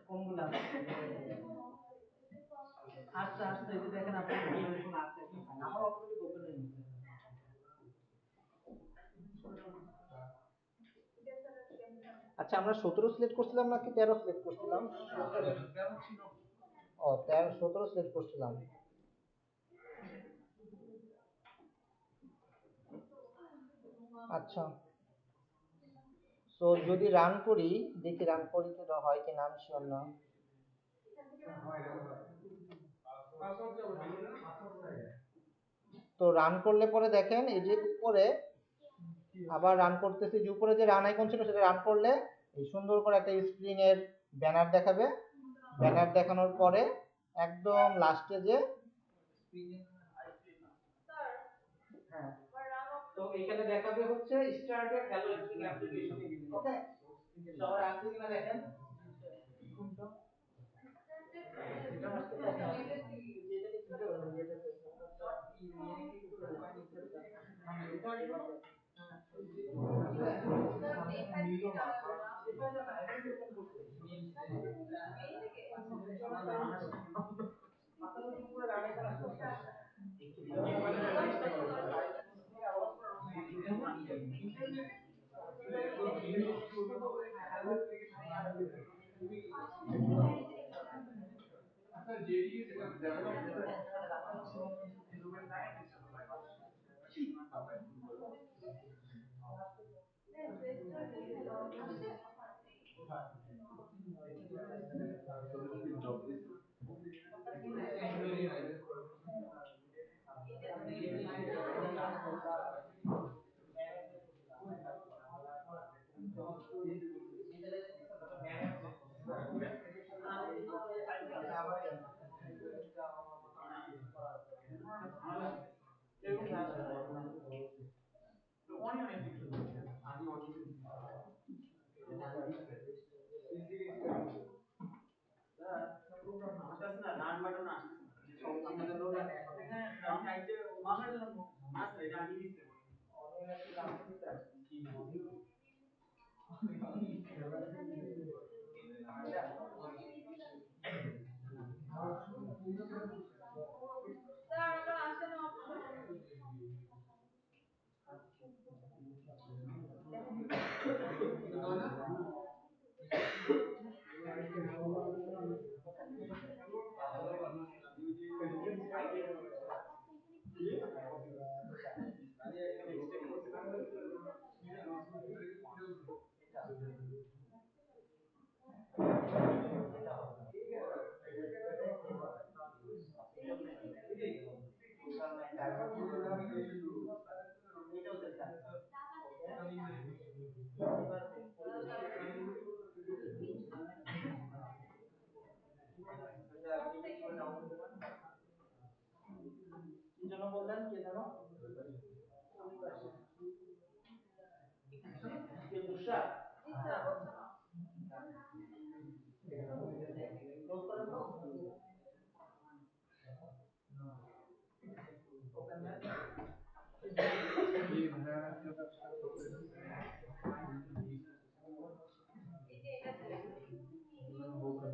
[SPEAKER 4] কোনগুলা আচ্ছা আচ্ছা এই যে দেখেন আপনি কি এরকম আছে আমার অটোমেটিক ওপেন হয়ে গেছে আচ্ছা আমরা 17 সিলেক্ট করছিলাম নাকি 13 সিলেক্ট করছিলাম 13 ছিল ও 13 17 সিলেক্ট করছিলাম আচ্ছা সো যদি রান করি দেখি রান করি কি হয় কি নাম শিওর না তো রান করলে পরে দেখেন এই যে উপরে আবার রান করতেছি যে উপরে যে রান আইকন ছিল সেটা রান করলে এই সুন্দর করে একটা স্প্রিং এর ব্যানার দেখাবে ব্যানার দেখানোর পরে একদম লাস্টে যে হ্যাঁ তো এখানে দেখাবে হচ্ছে স্টার্টেড হ্যালো স্প্রিং অ্যাপ্লিকেশন ওকে সবাই আসছে কিনা দেখেন এটা আসছে কিনা যেটাকে কি করবেন যেটাকে
[SPEAKER 5] জি স্যার হচ্ছে না।
[SPEAKER 4] ক্লোজ করেন তো।
[SPEAKER 5] এই যে এটা সিলেক্ট করি। এটা অন করব।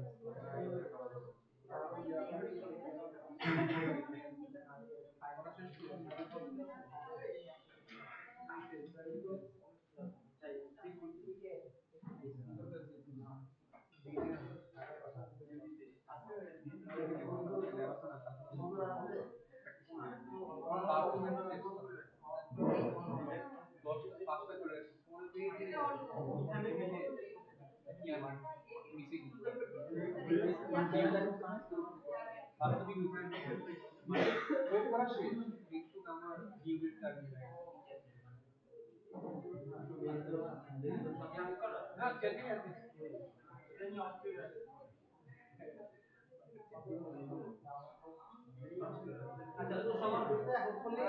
[SPEAKER 4] আচ্ছা তো সবার করতে হোপফুলি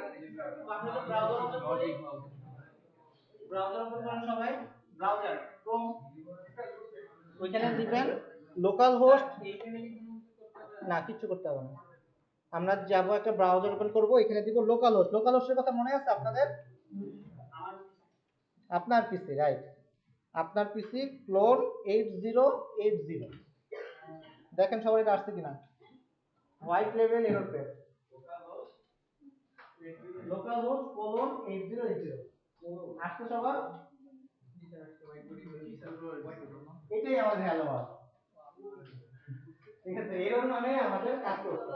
[SPEAKER 4] আপনারা ব্রাউজার ওপেন করি। ব্রাউজার ওপেন করেন সবাই। ব্রাউজার ক্রোম, ওইখানে দিবেন লোকাল হোস্ট। না কিছু করতে হবে না, আমরা যাব একটা ব্রাউজার ওপেন করব, এখানে দিব লোকাল হোস্ট। লোকাল হোস্টের কথা মনে আছে আপনাদের? আপনার পিসি, রাইট। আপনার পিসি ক্লোন 8080। দেখেন সবাই এটা আসছে কিনা। White level error page. Local host colon 8080 আসছে সবার? এটাই আমাদের হ্যালো ওয়ার্ল্ড। ঠিক আছে, এরর মানে আমাদের কাজ করছে,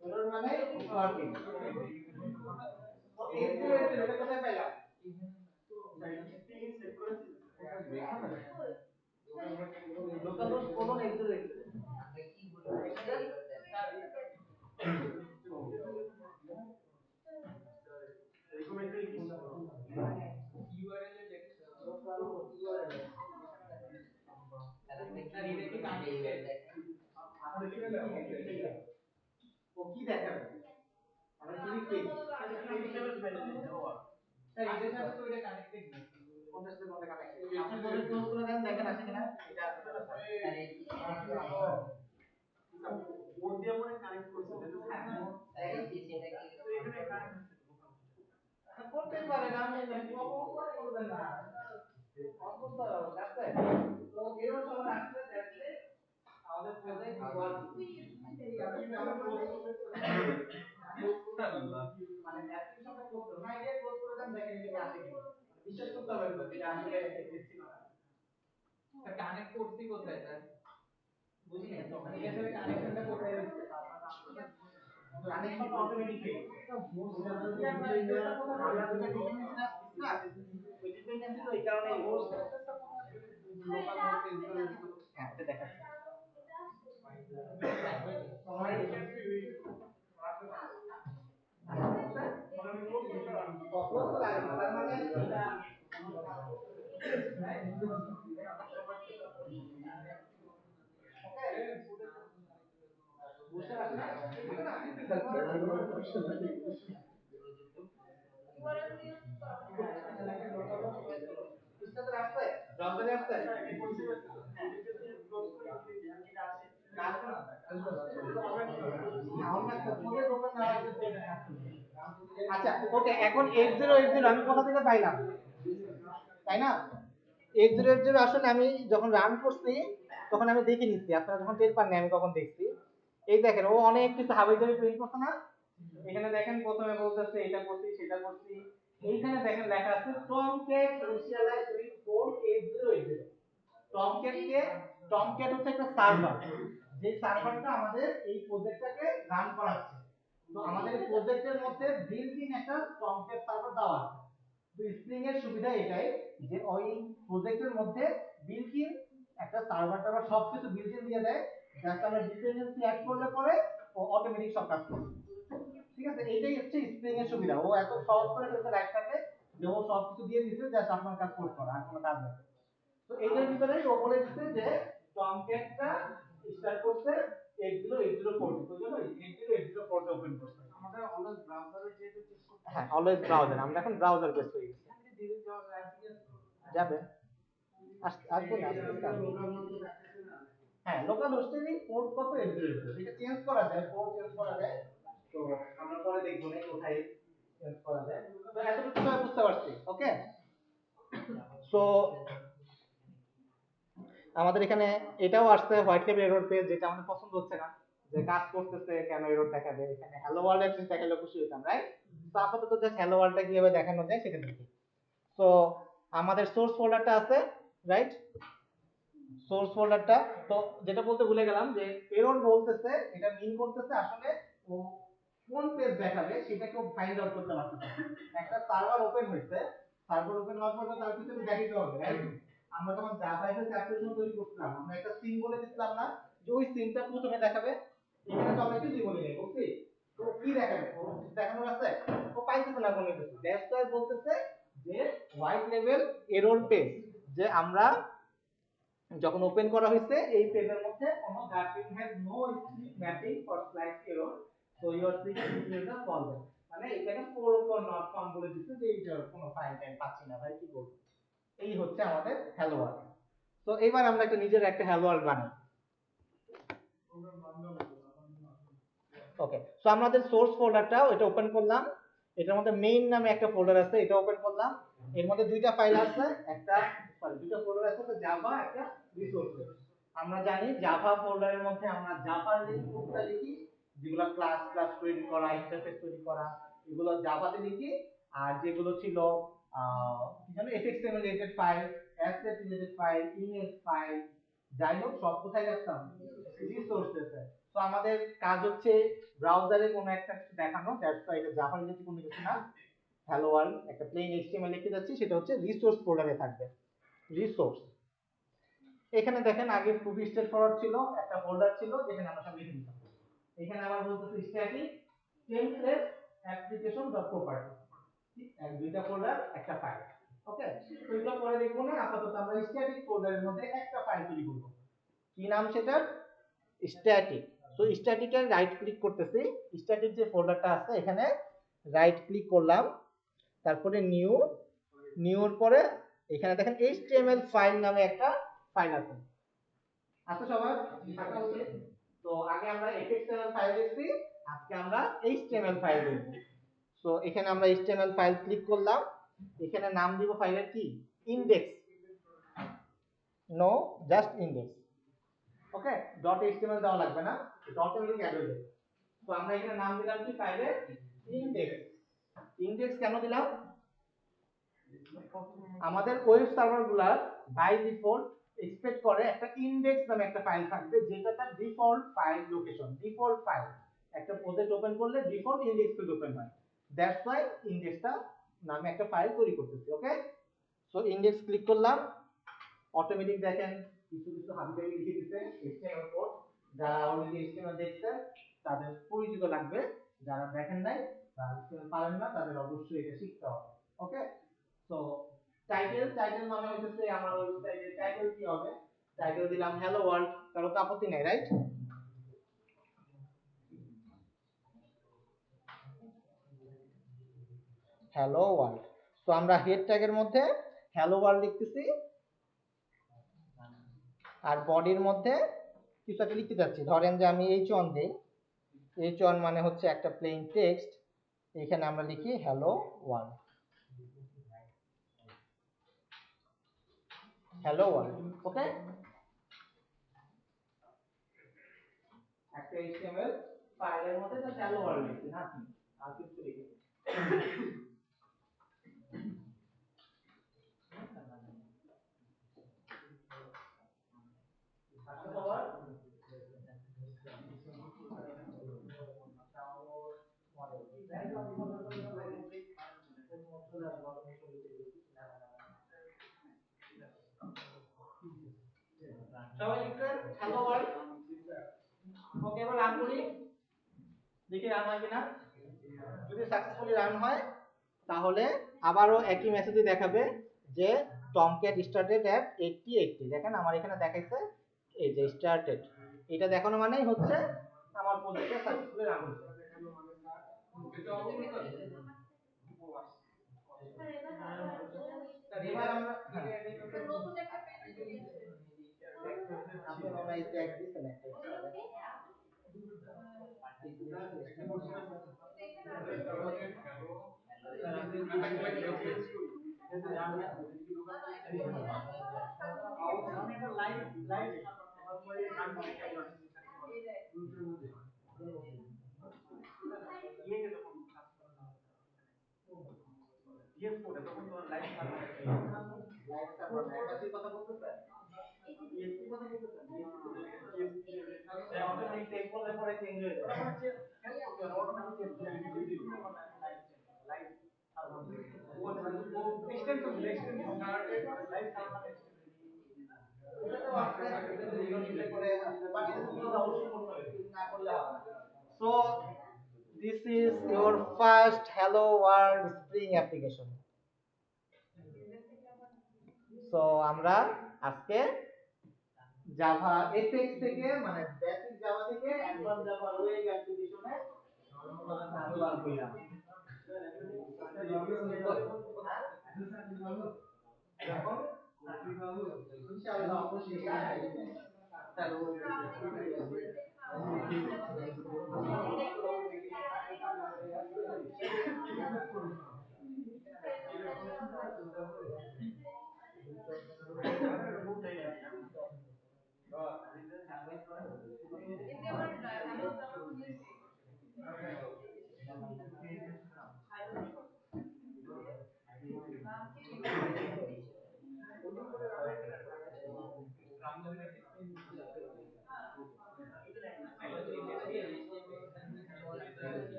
[SPEAKER 4] এরর মানে ওয়ার্কিং। তো 8080 এটা কোথায় পেলাম? লোকাল হোস্ট কোলন 8080
[SPEAKER 3] ইউআরএল এ লেখা
[SPEAKER 4] লোকাল হোস্ট URL। ও কি দেখাবে? আমরা ক্লিক করি।
[SPEAKER 3] স্যার এটার সাথে তো এটা কানেক্টেড না।
[SPEAKER 4] কোনটার সাথে কোনটা কানেক্টেড? আপনি ধরে ক্লোজ করে দেন, দেখেন আছে কিনা। এটা আছে কিনা। কোড দিয়ে মনে কানেক্ট করছে, তাই না?
[SPEAKER 6] তাই এই সেটা কি
[SPEAKER 4] এখানে কানেক্ট করতেই পারে না, আমি অপর করবেন না। অদ্ভুত আছে। তো এরকম সময় আসলে দেখলে আমাদের প্রজেক্ট ওয়ার্কিং। আমরা ক্লোজ করতে মানে অ্যাপ্লিকেশনটা ক্লোজ করব না, এটা ক্লোজ করে দেন, দেখেন এটা আসে কিনা। বিশ্বাস করতে হবে তো এটা আসলে এক্সিস্ট না।
[SPEAKER 3] স্যার কানেক্ট করছি কোথায় স্যার?
[SPEAKER 4] বুঝি না তো, মানে এর সাথে কানেকশনটা কোথায় হচ্ছে? কানেকশন অটোমেটিক হয়ে গেছে। আমরা দুটো ডিপেন্ডেন্সি রাখছি না, ওই ডিপেন্ডেন্সি তো এই কারণেই হচ্ছে। লোকাল হোস্ট ইনস্টল হ্যাঁ এটা দেখাচ্ছে। ক্লোজ তো লাগে না, তার মানে এটা বুঝতে পারছেন না?
[SPEAKER 5] ইউআরএল দিয়ে করা
[SPEAKER 4] ইস্তাতে আসছে, ব্রাউজারে আসছে। আচ্ছা ওকে, এখন 8080 আমি কোথা থেকে পাইলাম, তাই না? 8080 আসলে আমি যখন রান করছি তখন আমি দেখে নিচ্ছি, আপনারা যখন টের পাননি আমি কখন দেখছি। এই দেখেন ও অনেক কিছু হাবিজাবি প্রিন্ট করছে না। এখানে দেখেন প্রথমে বলতেছে এটা করছি সেটা করছি। এইখানে দেখেন লেখা আছে Tomcat initialise with code 8080। Tomcat হচ্ছে একটা সার্ভার, যে সার্ভারটা আমাদের এই প্রজেক্টটাকে রান করাচ্ছে। তো আমাদের এই প্রজেক্টের মধ্যে বিল্ট ইন একটা টমক্যাট সার্ভার দেওয়া আছে। তো স্প্রিং এর সুবিধা এটাই যে ওই প্রজেক্টের মধ্যে বিল্ট ইন একটা সার্ভার টার্ভার সবকিছু বিল্ট ইন দিয়ে দেয়, জাস্ট আমরা ডিপেন্ডেন্সি অ্যাড করলে পরে ও অটোমেটিক সব কাজ করে। ঠিক আছে, এইটাই হচ্ছে স্প্রিং এর সুবিধা। ও এত সহজ করে ফেলছে লাইফটাকে যে ও সবকিছু দিয়ে দিচ্ছে, জাস্ট আপনার কাজ কোড করা, আর কোনো কাজ নেই। তো এইটার ভিতরেই ও বলে দিচ্ছে যে টমক্যাটটা স্টার্ট করতে 8080 পোর্টে, তো জানো 8080 পোর্টে ওপেন করতে আমাদের অলওয়েজ ব্রাউজারে যেতে চেক করতে। হ্যাঁ অলওয়েজ ব্রাউজার, আমরা এখন ব্রাউজার বেস হয়ে গেছি। যাবে আসবো না হ্যাঁ লোকাল হোস্টেরই পোর্ট কত এমবিএস এটা চেঞ্জ করা যায় পোর্ট চেঞ্জ করা যায় তো আমরা পরে দেখবো না কোথায় চেঞ্জ করা যায় তো এতটুকু তো বুঝতে পারছি ওকে সো আমাদের এখানে এটাও আসছে হোয়াইট লেভেল এরর পেজ যেটা আমাদের পছন্দ হচ্ছে না যে কাজ করতেছে কেন এরর দেখাবে এখানে হ্যালো ওয়ার্ল্ড এর দেখালে খুশি হতাম রাইট তো আপাতত জাস্ট হ্যালো ওয়ার্ল্ডটা কিভাবে দেখানো যায় সেটা দেখি সো আমাদের সোর্স ফোল্ডারটা আছে রাইট সোর্স ফোল্ডারটা তো যেটা বলতে ভুলে গেলাম যে এরর বলতেছে এটা মিন করতেছে আসলে ও কোন পেজ দেখাবে সেটা কেউ ফাইন্ড আউট করতে পারতেছে একটা সার্ভার ওপেন হইছে সার্ভার ওপেন হওয়ার পর তার পিছনে দেখাইতে হবে রাইট আমরা যখন জাভা এসএস অ্যাপ্লিকেশন তৈরি করছিলাম আমরা একটা সিন বলে দিছিলাম না যে ওই সিনটা প্রথমে দেখাবে এখানে তো আমরা কিছুই বলি নাই বুঝছি তো কি দেখাবে ও দেখানোর আছে ও পাইতেছে না কোনো কিছু দ্যাটস ওয়াই বলতেছে যে হোয়াইট লেভেল এরর পেজ যে আমরা যখন ওপেন করা হয়েছে এই পেজের মধ্যে কোনো that thing has no strip mapping for slide error so your security is a false মানে এখানে 404 নট ফাউন্ড বলে দিচ্ছে যে এইটার কোনো ফাইল টাইম পাচ্ছি না ভাই কি করব এই হচ্ছে আমাদের হ্যালো ওয়ার্ল্ড তো এবার আমরা একটা নিজের একটা হ্যালো ওয়ার্ল্ড বানাই ওকে সো আমাদের সোর্স ফোল্ডারটা এটা ওপেন করলাম এটার মধ্যে মেইন নামে একটা ফোল্ডার আছে এটা ওপেন করলাম এর মধ্যে দুইটা ফাইল আছে একটা সরি দুইটা ফোল্ডার আছে তো জাভা একটা রিসোর্সেস আমরা জানি জাভা ফোল্ডারের মধ্যে আমরা জাভা লিঙ্কটা লিখি যেগুলো ক্লাস ক্লাস তৈরি করা ইন্টারফেস তৈরি করা এগুলো জাভাতে লিখি আর যেগুলো ছিল কি জানো FXML related file asset related file image file যাই হোক সব কোথায় রাখতাম রিসোর্সেসে তো আমাদের কাজ হচ্ছে ব্রাউজারে কোনো একটা কিছু দেখানো দ্যাটস ওয়াই এটা জাভা রিলেটেড কোনো কিছু না হ্যালো ওয়ার্ল্ড একটা প্লেন এইচটিএমএল লিখে যাচ্ছি সেটা হচ্ছে রিসোর্স ফোল্ডারে থাকবে রিসোর্স এখানে দেখেন আগে খুব স্ট্রেট ফরওয়ার্ড ছিল একটা ফোল্ডার ছিল যেখানে আমরা সব লিখে দিতাম এখানে আবার বলতেছে স্ট্যাটিক টেমপ্লেট অ্যাপ্লিকেশন.প্রপার্টি এক দুইটা ফোল্ডার একটা ফাইল ওকে তো এটা পরে দেখবো না আপাতত আমরা স্ট্যাটিক ফোল্ডারের মধ্যে একটা ফাইল তৈরি করব কি নাম সেটা স্ট্যাটিক সো স্ট্যাটিকের রাইট ক্লিক করতেছি স্ট্যাটিক যে ফোল্ডারটা আছে এখানে রাইট ক্লিক করলাম তারপরে নিউ নিউর পরে এখানে দেখেন এইচটিএমএল ফাইল নামে একটা ফাইল আছে আচ্ছা সবার থাকা উচিত তো আগে আমরা এফএক্সএমএল ফাইল দেখছি আজকে আমরা এইচটিএমএল ফাইল দেখব সো এখানে আমরা এইচটিএমএল ফাইল ক্লিক করলাম এখানে নাম দিব ফাইলের কি ইনডেক্স নো জাস্ট ইনডেক্স ওকে ডট এইচটিএমএল দেওয়া লাগবে না ডট এর লিংক অ্যাড হয়ে যাবে তো আমরা এখানে নাম দিলাম কি ফাইলের ইনডেক্স ইনডেক্স কেন দিলাম আমাদের ওয়েব সার্ভারগুলো বাই ডিফল্ট এক্সপেক্ট করে একটা ইনডেক্স নামে একটা ফাইল থাকবে যেটা তার default file location default file একটা প্রজেক্ট ওপেন করলে ডিফল্ট ইনডেক্স পেজ ওপেন হয় দ্যাটস ওয়াই ইনডেক্সটা নামে একটা ফাইল তৈরি করতেছি ওকে সো ইনডেক্স ক্লিক করলাম অটোমেটিক দেখেন কিছু কিছু হাবিজাবি লিখে দিতে এইচটিএমএল কোড যারা অলরেডি এইচটিএমএল দেখছেন তাদের পরিচিত লাগবে যারা দেখেন নাই বা এইচটিএমএল পারেন না তাদের অবশ্যই এটা শিখতে হবে ওকে সো টাইটেল মানে হচ্ছে আমার ওয়েবসাইটের টাইটেল কি হবে টাইটেল দিলাম হ্যালো ওয়ার্ল্ড কারো তো আপত্তি নাই রাইট হ্যালো ওয়ার্ল্ড সো আমরা হেড ট্যাগের মধ্যে হ্যালো ওয়ার্ল্ড লিখতেছি আর বডির মধ্যে কিছু একটা লিখতে যাচ্ছি ধরেন যে আমি h1 দেই h1 মানে হচ্ছে একটা প্লেন টেক্সট এখানে আমরা লিখি hello world hello world okay একটা HTML ফাইলের মধ্যে জাস্ট হ্যালো ওয়ার্ল্ড লিখছি না আর কিছু লিখি আচ্ছা সবার সবাই লিখছেন হ্যালো ওয়ার্ল্ড ওকে এবার রান করি দেখি রান হয় কিনা যদি সাকসেসফুলি রান হয় তাহলে আবারও একই মেসেজই দেখাবে যে টমক্যাট স্টার্টেড অ্যাট 80 দেখেন আমার এখানে দেখাইছে এই যে স্টার্টেড এটা দেখানো মানেই হচ্ছে আমার প্রজেক্টটা সাকসেসফুলি রান হচ্ছে এবার আমরা
[SPEAKER 5] নতুন একটা page
[SPEAKER 4] is exactly selected. Live server অ্যাপাচির কথা বলতেছেন, ESP কথা বলতেছেন, অটোমেটিক সেভ করলে পরে চেঞ্জ হয়ে যায়, অটোমেটিক চেঞ্জ হয়ে যায়, live server extension live server এটা তো আছে, এটা তো রিজন দিলে পরে বাট এটা তো অবশ্যই করতে হবে, না করলে হবে না। So this is your first hello world spring application. So আমরা আজকে জাভা এফএক্স থেকে মানে বেসিক জাভা থেকে অ্যাডভান্স জাভা ওয়েব অ্যাপ্লিকেশনে ট্রান্সফার হইলাম। এখন ইনশাআল্লাহ অবশ্যই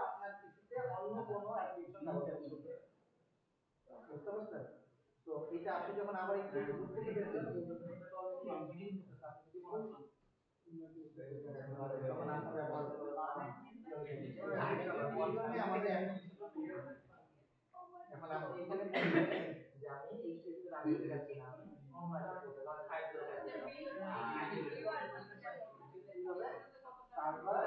[SPEAKER 4] আপনার পিসিতে অন্য কোনো অ্যাপ্লিকেশন ব্যবহার করতে পারবেন, বুঝতে পারছেন? তো এটা আপনি যখন আবার ইন্টারনেটে ঢুকতে গেছেন এটা তো অলরেডি এক্সিস্ট করতেছে, আপনি যদি মনে করেন তখন আপনি ব্যবহার করতে পারবেন। আমাদের এখন আপনি এখানে বলবেন যে আমি এই ক্ষেত্রে আমি যাচ্ছি না, আমি অন্য একটা করতে ধরেন ফাইল করে সার্ভার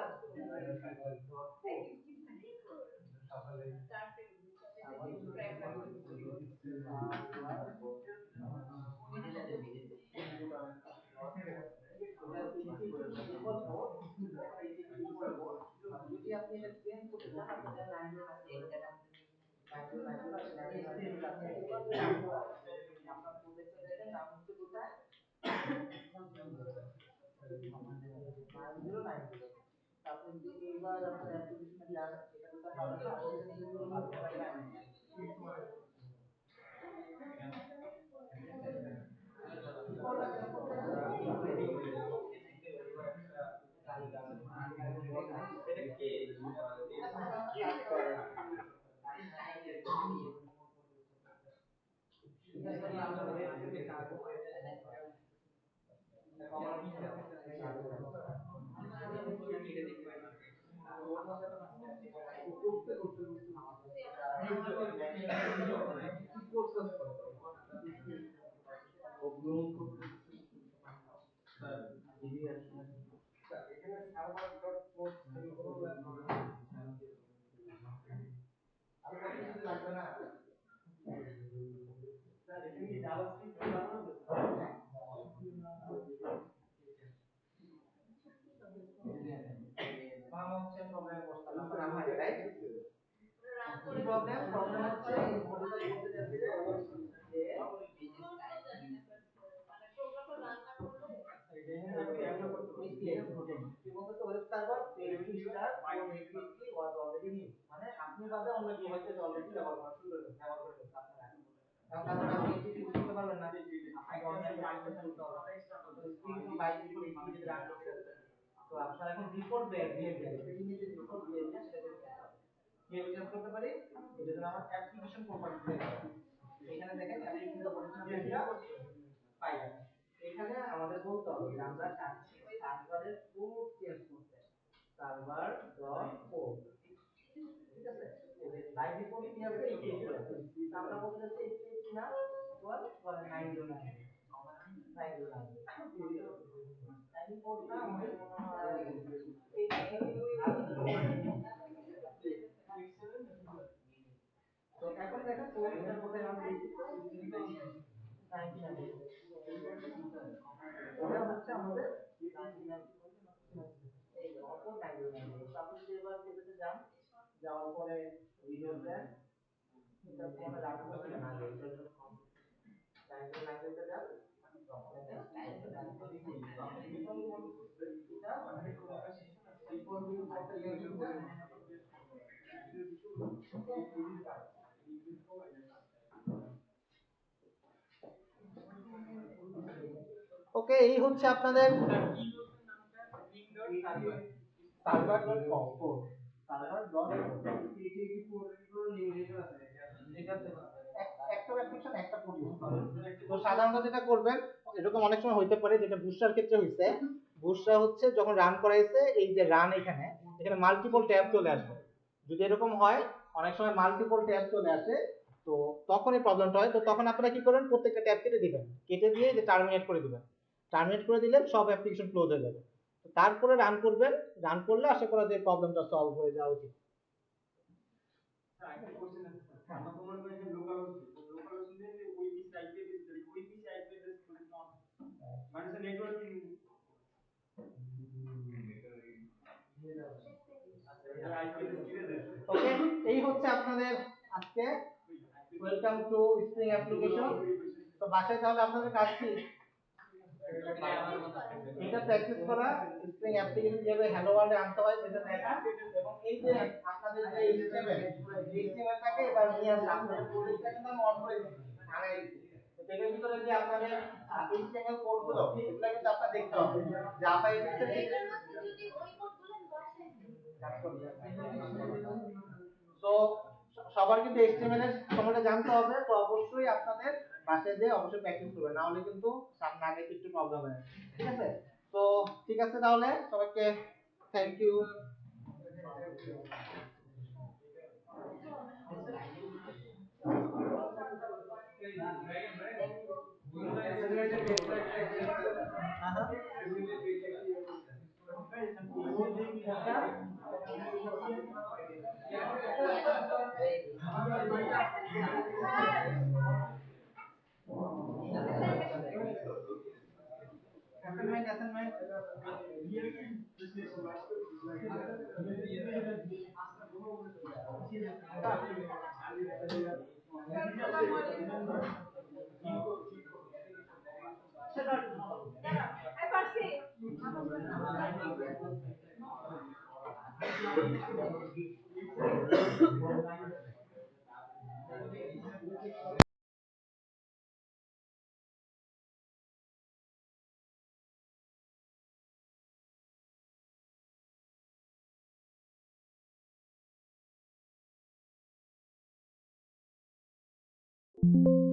[SPEAKER 4] যদি আপনি এটা চেঞ্জ করতে চান আপনি 909 আপনার প্রজেক্টে দেখেন নাম হচ্ছে কোথায় 9090। আপনি যদি এইবার আপনার অ্যাপ্লিকেশনে যান এটা কোথায় পাবেন না লাগবে না স্যার এখানে কি জাভাস্ক্রিপ্ট ব্যবহার হবে? হচ্ছে প্রবলেম করতে না পারে আমাদের রাইট প্রবলেম হচ্ছে এই মডেলটা বলতে যাচ্ছে যে মানে আপনি বাদে অন্য কেউ হয়তো অলরেডি ব্যবহার করা শুরু করে ব্যবহার করে ফেলছে আপনার এখন কারণ আপনি এটি বুঝতে পারবেন না যে আপনি অনলাইন পাইতে চলতে হবে স্ক্রিন টু বাইট করে এটি যদি রান করতে যাচ্ছে তো আপনার এখন ডিফল্ট বিহেভিয়ার সেটিং এর যে ডিফল্ট বিহেভিয়ার সেটা চেঞ্জ করতে হবে কিভাবে চেঞ্জ করতে পারি এর জন্য আমার অ্যাপ্লিকেশন প্রপার্টিতে যাব এখানে দেখেন অ্যাপ্লিকেশন প্রপার্টিতে আমরা এটা পাইলাম এখানে
[SPEAKER 1] এখানে আমাদের বলতে হবে যে আমরা চাচ্ছি সার্ভারের পোর্ট চেঞ্জ করতে, সার্ভার ডট পোর্ট, ঠিক আছে। এই যে বাই ডিফল্ট কি আছে 88 আছে, আমরা বলতে যাচ্ছি 88 না ইকুয়াল করে 909, 909 পোর্টটা আমাদের তো এখন দেখেন পোর্টটা কোথায় আমি লিখি 99, এটা হচ্ছে আমাদের 99, এই যে অপর 99। আপনি যদি এবার পেজে যান, যাওয়ার পরে ভিডিওতে এটা ফোনে রান করতে না আগে এটা জন্য 99 তে যান, ওকে। এই হচ্ছে আপনাদের server.com পোর্ট, server.com একটা অ্যাপ্লিকেশন একটা পোর্ট ইউজ করে। তো সাধারণত যেটা করবেন, এরকম অনেক সময় হইতে পারে, যেটা বুস্টার ক্ষেত্রে হইছে, বুস্টার হচ্ছে যখন রান করাইছে এই যে রান এখানে মাল্টিপল ট্যাব চলে আসবে। যদি এরকম হয় অনেক সময় মাল্টিপল ট্যাব চলে আসে, তো তখন এই প্রবলেমটা হয়। তো তখন আপনারা কি করেন, প্রত্যেকটা ট্যাব কেটে দিবেন, কেটে দিয়ে যে টার্মিনেট করে দিবেন, টার্মিনেট করে দিলে সব অ্যাপ্লিকেশন ক্লোজ হয়ে যাবে। তারপরে রান করবেন, রান করলে আশা করা যায় প্রবলেমটা সলভ হয়ে যাওয়া উচিত।
[SPEAKER 3] একটা কোশ্চেন আছে স্যার, আমার তো মনে হয় যে লোকাল হোস্ট দিয়ে ওই পিসি আইপি অ্যাড্রেস, ওই পিসি আইপি অ্যাড্রেস যদি নট মানে নেটওয়ার্কিং
[SPEAKER 1] ওকে, এই হচ্ছে আপনাদের আজকে ওয়েলকাম টু স্প্রিং অ্যাপ্লিকেশন। তো বাসায় তাহলে আপনাদের কাজ কি, এটা প্র্যাকটিস করা, স্প্রিং অ্যাপ্লিকেশন যেভাবে হ্যালো ওয়ার্ল্ডে আনতে হয় সেটা দেখা, এবং এই যে আপনাদের যে এইচটিএমএলটাকে এবার নিয়ে আসা, আপনাদের প্রজেক্টটা কিন্তু আমি অন করে দিয়েছি, আনাই দিয়েছি। তো এটার ভিতরে যে আপনাদের এইচটিএমএল কোডগুলো, এগুলো কিন্তু আপনারা দেখতে হবে জাভা এফএক্স এর
[SPEAKER 5] এইটার মধ্যে যদি ওই কোডগুলো বসে
[SPEAKER 1] কাজ করবে। তো সবার কিন্তু এইচটিএমএল এর সম্বন্ধে জানতে হবে। তো অবশ্যই আপনাদের বাসায় যেয়ে অবশ্যই প্র্যাকটিস করবেন, না হলে কিন্তু সামনে আগে একটু প্রবলেম হয়, ঠিক আছে। তো ঠিক আছে, তাহলে সবাইকে thank you. Assignment
[SPEAKER 7] Thank you.